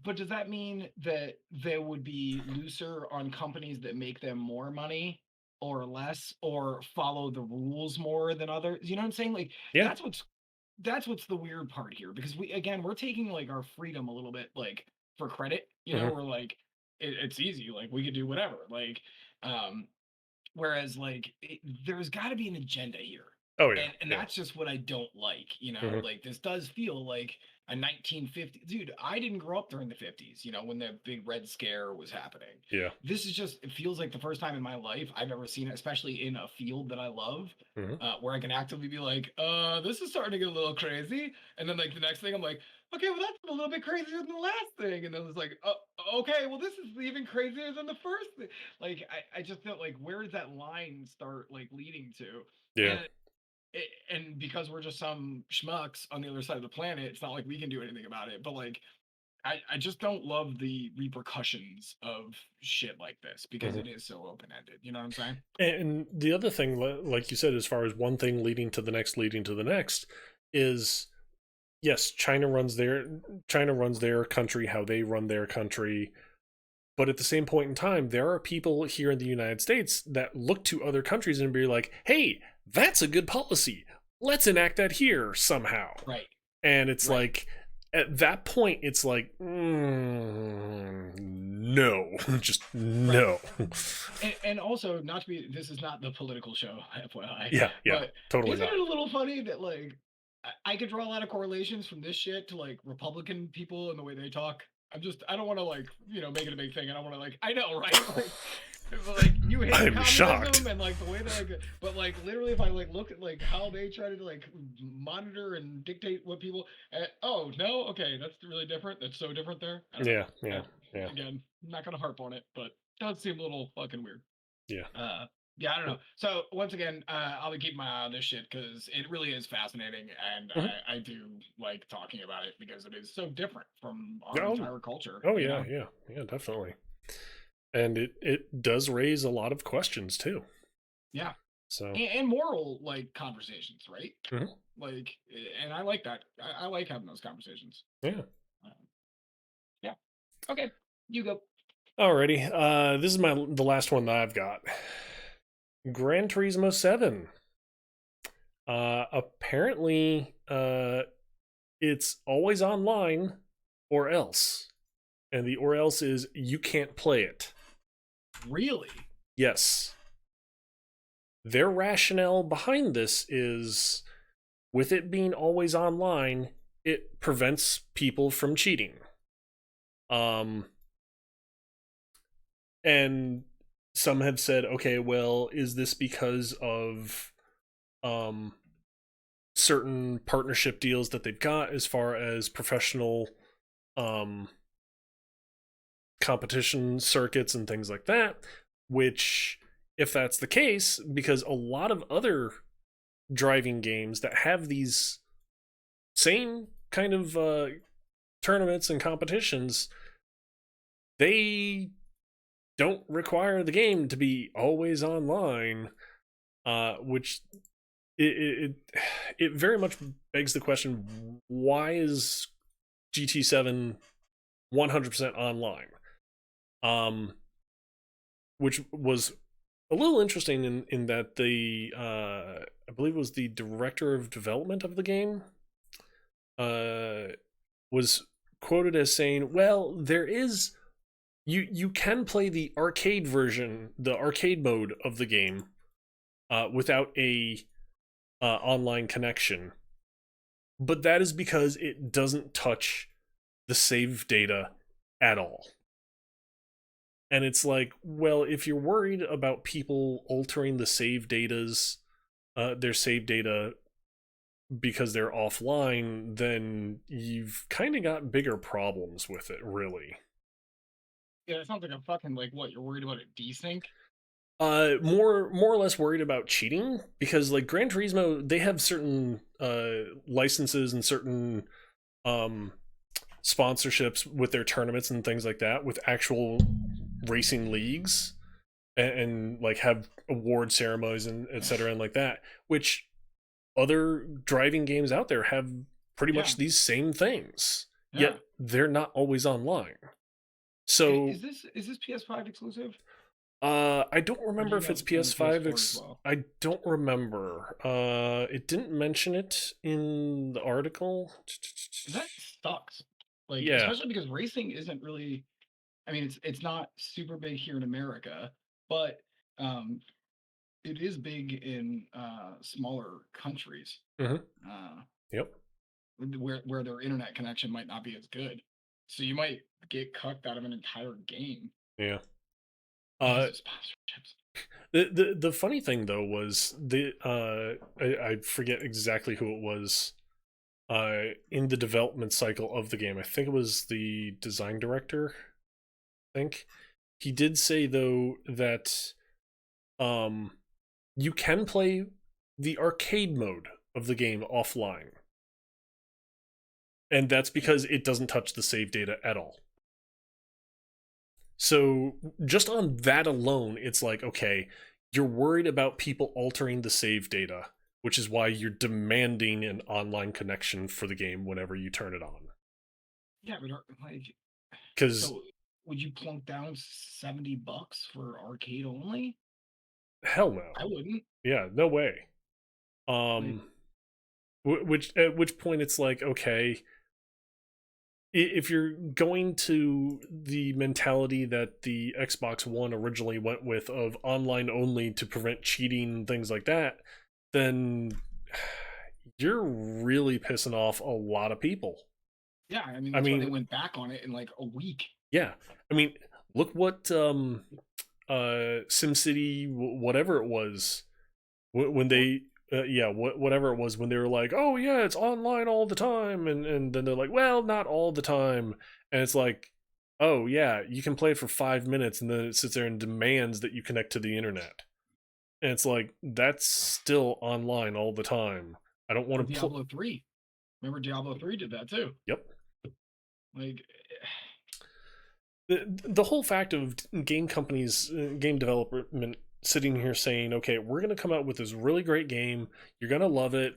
But does that mean that they would be looser on companies that make them more money or less or follow the rules more than others? You know what I'm saying? Like Yeah. that's what's that's what's the weird part here because we're taking like our freedom a little bit like for credit. You know, Hmm. we're like it's easy, like we could do whatever. Like um whereas like there's got to be an agenda here. Oh yeah, And yeah. that's just what I don't like, you know? Hmm. Like this does feel like a 1950 dude, I didn't grow up during the 50s, you know, when the big red scare was happening. Yeah. This is just it feels like the first time in my life I've ever seen it, especially in a field that I love, Hmm. where I can actively be like, this is starting to get a little crazy. And then like the next thing I'm like, okay, well that's a little bit crazier than the last thing. And then it's like, okay, well this is even crazier than the first thing. Like I just felt like where does that line start like leading to? Yeah. And and because we're just some schmucks on the other side of the planet, it's not like we can do anything about it. But like, I just don't love the repercussions of shit like this because Hmm. it is so open ended. You know what I'm saying? And the other thing, like you said, as far as one thing leading to the next, is yes, China runs their country how they run their country. But at the same point in time, there are people here in the United States that look to other countries and be like, "Hey, that's a good policy. Let's enact that here somehow." Right. And it's Right. like, at that point, it's like, no, just Right. no. And also, not to be, this is not the political show, FYI, Yeah, yeah, but totally isn't not. it a little funny that like I could draw a lot of correlations from this shit to like Republican people and the way they talk. I don't want to like make it a big thing. I don't want to like I know right like you hate I'm shocked. communism and like the way that like but like literally if I like look at like how they try to like monitor and dictate what people oh no okay that's really different that's so different there I don't know Yeah, yeah, yeah, again I'm not gonna harp on it but it does seem a little fucking weird yeah. uh yeah, I don't know. So once again, I'll be keeping my eye on this shit because it really is fascinating, and Mhm. I do like talking about it because it is so different from our Oh, entire culture. oh You yeah, know? yeah, yeah, definitely. And it does raise a lot of questions too. Yeah, So, and moral like conversations, right? mhm, Like, and I like that. I like having those conversations. yeah. Um, yeah. Okay, you go. Alrighty. This is the last one that I've got. Gran Turismo 7. Apparently, it's always online or else. And the or else is you can't play it. Really? Yes. Their rationale behind this is with it being always online, it prevents people from cheating. Um, and some have said, okay, well, is this because of um certain partnership deals that they've got as far as professional um competition circuits and things like that, which if that's the case, because a lot of other driving games that have these same kind of tournaments and competitions, they don't require the game to be always online, which it it very much begs the question: why is GT7 100% online? Um, which was a little interesting in that the I believe it was the director of development of the game uh was quoted as saying, "Well, there is you can play the arcade version, the arcade mode of the game, without a online connection, but that is because it doesn't touch the save data at all." And it's like, well, if you're worried about people altering the their save data because they're offline, then you've kind of got bigger problems with it, really. Yeah, it sounds like a fucking like what you're worried about a desync. More or less worried about cheating because like Gran Turismo, they have certain licenses and certain um sponsorships with their tournaments and things like that with actual racing leagues and like have award ceremonies and etc and like that, which other driving games out there have pretty Yeah. much these same things. Yeah. Yet they're not always online. So Is this PS5 exclusive? I don't Or do remember you if know it's if it's on PS5 PS4 as well? I don't remember. It didn't mention it in the article. That sucks. Like, Yeah. especially because racing isn't really. I mean, it's not super big here in America, but um, it is big in smaller countries Mhm. uh, Yep. where their internet connection might not be as good. So you might get cucked out of an entire game Yeah. because Uh of sponsorships. the funny thing though was I forget exactly who it was in the development cycle of the game. I think it was the design director, I think. He did say though that um you can play the arcade mode of the game offline. And that's because it doesn't touch the save data at all. So just on that alone, it's like, okay, you're worried about people altering the save data, which is why you're demanding an online connection for the game whenever you turn it on. Yeah, but like, Because so would you plunk down $70 for arcade only? hell no, I wouldn't. yeah, no way. Like, Um, which at which point it's like, okay, if you're going to the mentality that the Xbox One originally went with of online only to prevent cheating and things like that, then you're really pissing off a lot of people. yeah, I mean I that's why they mean, went back on it in like a week. yeah. I mean, look what SimCity whatever it was when they yeah, whatever it was when they were like, "Oh yeah, it's online all the time." And then they're like, "Well, not all the time." And it's like, "Oh yeah, you can play for 5 minutes and then it sits there and demands that you connect to the internet." And it's like, "That's still online all the time." I don't Or want to Diablo 3. Remember Diablo 3 did that too. Yep. Like, The whole fact of game companies, game development sitting here saying, okay, we're going to come out with this really great game. You're going to love it.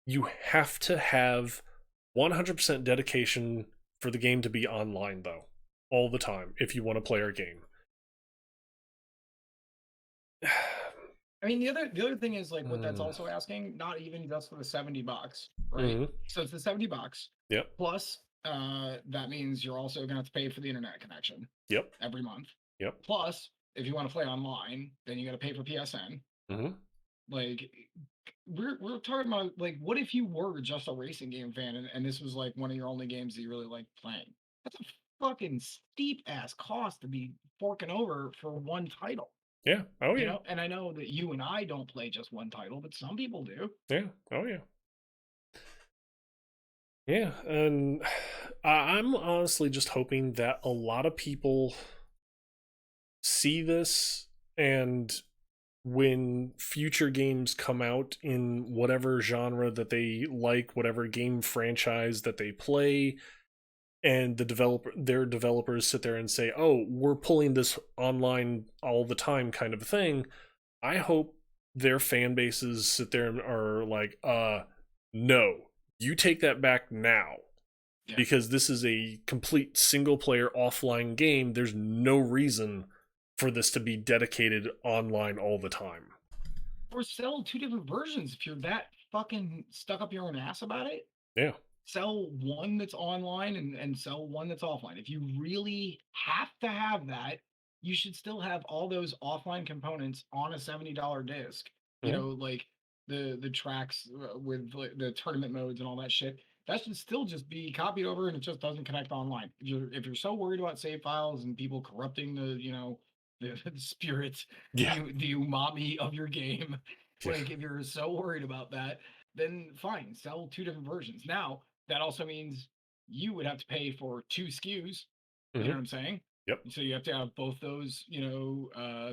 You have to have 100% dedication for the game to be online, though, all the time, if you want to play our game. I mean, the other thing is like what that's also asking, not even just for the $70, right? Mm-hmm. So it's the $70. Yep. Plus, that means you're also gonna have to pay for the internet connection. Yep. Every month. Yep. Plus, if you want to play online, then you got to pay for PSN. Mm-hmm. Like, we're talking about like, what if you were just a racing game fan and this was like one of your only games that you really like playing? That's a fucking steep ass cost to be forking over for one title. Yeah. Oh, You yeah. know, and I know that you and I don't play just one title, but some people do. Yeah. Oh, yeah. Yeah. And I'm honestly just hoping that a lot of people see this, and when future games come out in whatever genre that they like, whatever game franchise that they play, and their developers sit there and say, "Oh, we're pulling this online all the time," kind of thing. I hope their fan bases sit there and are like, no, you take that back now." Yeah. Because this is a complete single player offline game. There's no reason for this to be dedicated online all the time. Or sell two different versions if you're that fucking stuck up your own ass about it. Yeah. Sell one that's online and sell one that's offline. If you really have to have that, you should still have all those offline components on a $70 disc. You Mhm. know, like the tracks with the tournament modes and all that shit. That should still just be copied over and it just doesn't connect online. If you're so worried about save files and people corrupting the the spirits, Yeah. the umami of your game, Yeah. like if you're so worried about that, then fine, sell two different versions. Now that also means you would have to pay for two SKUs. You know Mhm. what I'm saying? Yep. So you have to have both those,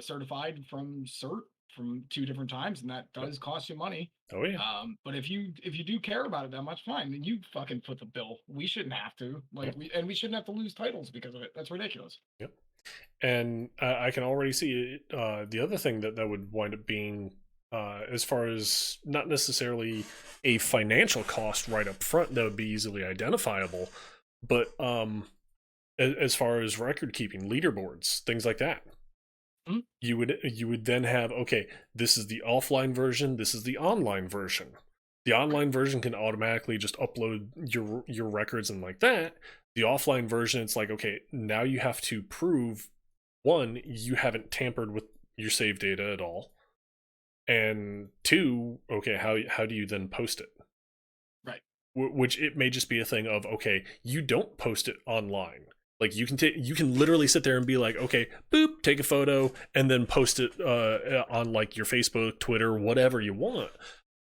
certified from CERT from 2 different times, and that does cost you money. Oh yeah. But if you do care about it that much, fine, then you fucking put the bill. We shouldn't have to. Yep. We shouldn't have to lose titles because of it. That's ridiculous. Yep. And I can already see the other thing that would wind up being, as far as not necessarily a financial cost right up front that would be easily identifiable, but as far as record keeping, leaderboards, things like that. Mhm. You would then have, okay, this is the offline version, this is the online version. The online version can automatically just upload your records and like that. The offline version, it's like, okay, now you have to prove, one, you haven't tampered with your save data at all, and two, okay, how do you then post it? Right. Which it may just be a thing of, okay, you don't post it online. Like you can literally sit there and be like, okay, boop, take a photo and then post it on like your Facebook, Twitter, whatever you want.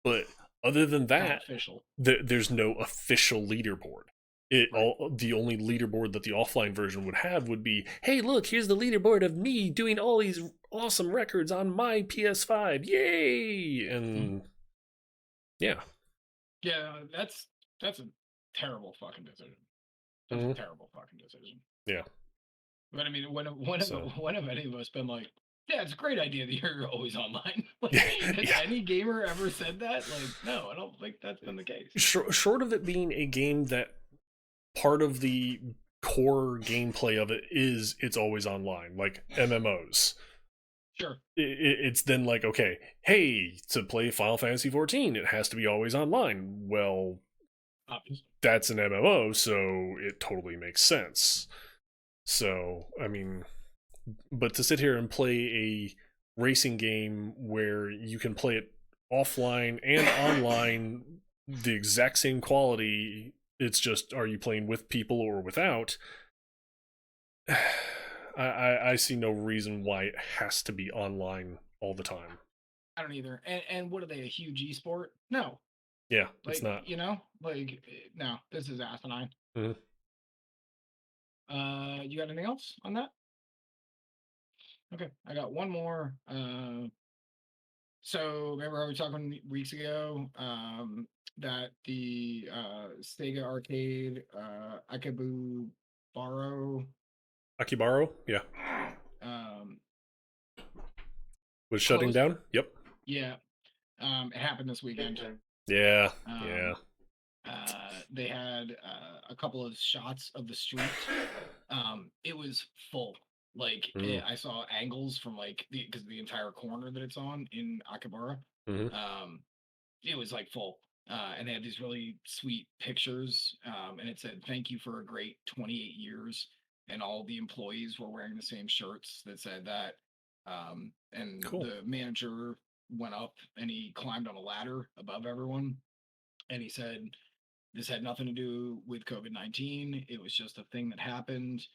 But other than Not that, official. there's no official leaderboard. The only leaderboard that the offline version would have would be, hey, look, here's the leaderboard of me doing all these awesome records on my PS5, yay! And yeah, Yeah, that's a terrible fucking decision. That's a terrible fucking decision. yeah. But I mean, when have any of us been like, yeah, it's a great idea that you're always online? Like, has Yeah. any gamer ever said that? Like, no, I don't think that's been the case. Short of it being a game that part of the core gameplay of it is it's always online, like MMOs. Sure. It's then like, okay, hey, to play Final Fantasy 14, it has to be always online. Well, Obviously. that's an MMO, so it totally makes sense. So, I mean, but to sit here and play a racing game where you can play it offline and online the exact same quality, it's just, are you playing with people or without? I see no reason why it has to be online all the time. I don't either. And what are they, a huge esport? No. Yeah, Like, it's not. no, this is asinine. Mhm. You got anything else on that? Okay, I got one more. So remember how we were talking weeks ago that the Sega arcade Akibaro, yeah, um, was shutting closed. down. Yep. Yeah, it happened this weekend. Yeah, Um, yeah. They had a couple of shots of the street. It was full. Like Mm. I saw angles from like because the entire corner that it's on in Akibara. Mhm. It was like full. And they had these really sweet pictures. And it said, "Thank you for a great 28 years." And all the employees were wearing the same shirts that said that. And Cool. the manager went up and he climbed on a ladder above everyone. And he said, "This had nothing to do with COVID-19. It was just a thing that happened.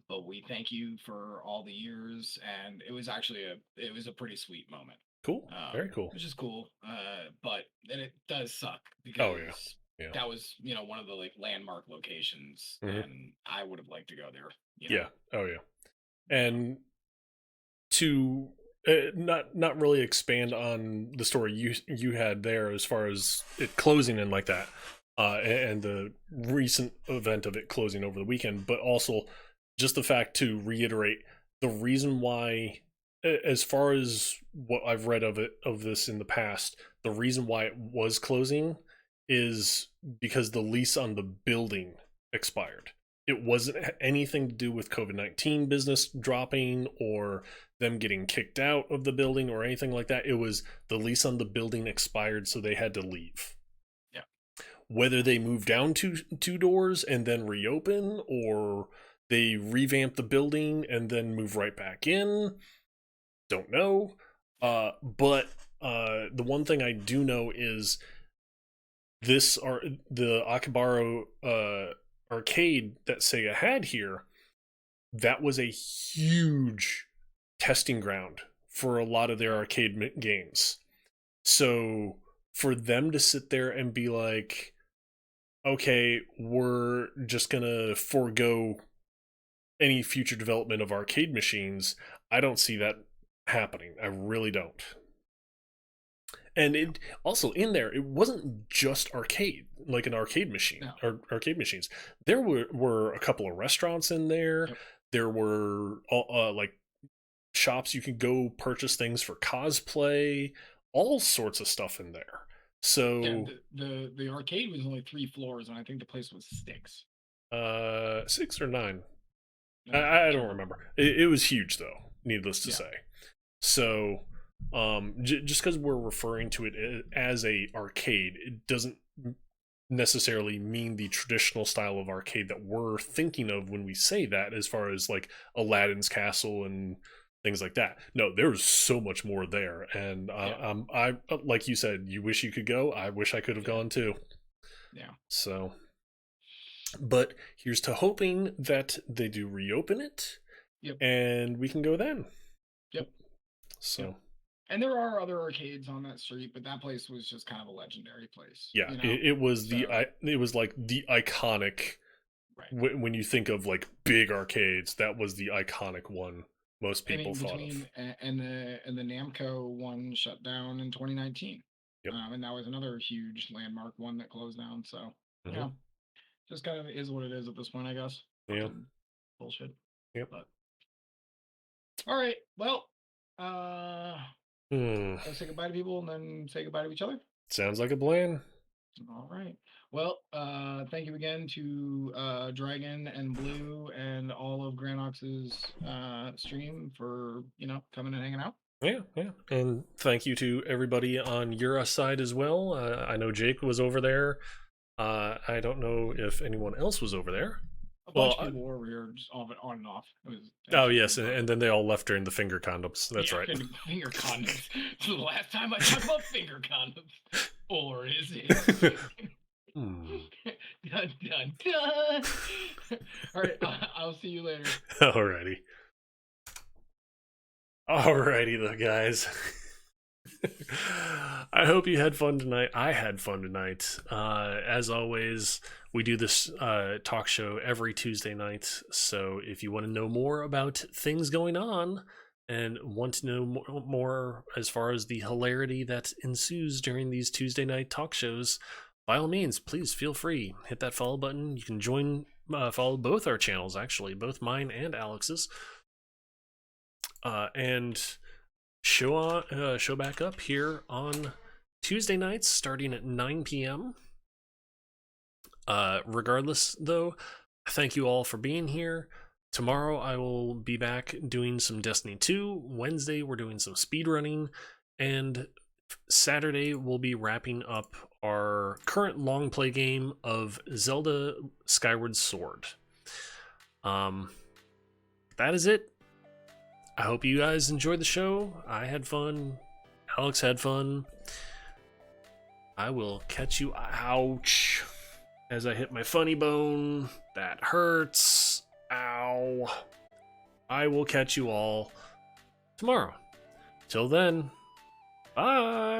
But we thank you for all the years." And it was actually it was a pretty sweet moment. Cool. Very cool. Which is cool. But then it does suck Oh yeah. because Yeah. that was, one of the like landmark locations, Mhm. and I would have liked to go there. Yeah. Oh yeah. And to not really expand on the story you had there as far as it closing and like that, and the recent event of it closing over the weekend, but also just the fact to reiterate the reason why, as far as what I've read of this in the past, the reason why it was closing is because the lease on the building expired. It wasn't anything to do with COVID-19 business dropping or them getting kicked out of the building or anything like that. It was the lease on the building expired, so they had to leave. Yeah. Whether they move down two doors and then reopen, or they revamp the building and then move right back in, don't know. But the one thing I do know is the Akibaro arcade that Sega had here, that was a huge testing ground for a lot of their arcade games. So for them to sit there and be like, okay, we're just gonna forego any future development of arcade machines, I don't see that happening. I really don't. And it also in there, it wasn't just arcade, like an arcade machine No. or arcade machines. There were a couple of restaurants in there. Yep. There were like shops you could go purchase things for cosplay, all sorts of stuff in there. So Yeah, the arcade was only 3 floors, and I think the place was 6. 6 or 9. No, I don't remember. It was huge though, needless to Yeah. say. So just because we're referring to it as a arcade, it doesn't necessarily mean the traditional style of arcade that we're thinking of when we say that, as far as like Aladdin's Castle and things like that. No, there's so much more there, and I like you said, you wish you could go. I wish I could have gone too. Yeah. So, but here's to hoping that they do reopen it, Yep. and we can go then. Yep. So. Yep. And there are other arcades on that street, but that place was just kind of a legendary place. Yeah, you know? it was So- it was like the iconic. Right. When you think of like big arcades, that was the iconic one most people thought of. And the Namco one shut down in 2019. Yep. And that was another huge landmark one that closed down. So Mhm. yeah, just kind of is what it is at this point, I guess. Yeah. Fucking bullshit. Yep. But all right, well, let's say goodbye to people and then say goodbye to each other. Sounds like a plan. All right. Well, thank you again to Dragon and Blue and all of Granox's stream for coming and hanging out. Yeah, yeah. And thank you to everybody on your side as well. I know Jake was over there. I don't know if anyone else was over there. A bunch of people were over here just on and off. It was oh yes, and then they all left during the finger condoms. That's right. Finger condoms. So the last time I talked about finger condoms, or is it? Dun dun dun. All right, I'll see you later. Alrighty though, guys. I hope you had fun tonight. I had fun tonight. As always, we do this talk show every Tuesday night. So if you want to know more about things going on and want to know more as far as the hilarity that ensues during these Tuesday night talk shows, by all means, please feel free. Hit that follow button. You can follow both our channels, actually, both mine and Alex's. And show back up here on Tuesday nights starting at 9 p.m. Regardless, though, thank you all for being here. Tomorrow I will be back doing some Destiny 2. Wednesday we're doing some speedrunning. And Saturday we'll be wrapping up our current long play game of Zelda Skyward Sword. That is it. I hope you guys enjoyed the show. I had fun. Alex had fun. I will catch you. Ouch. As I hit my funny bone. That hurts. Ow. I will catch you all tomorrow. Till then, bye.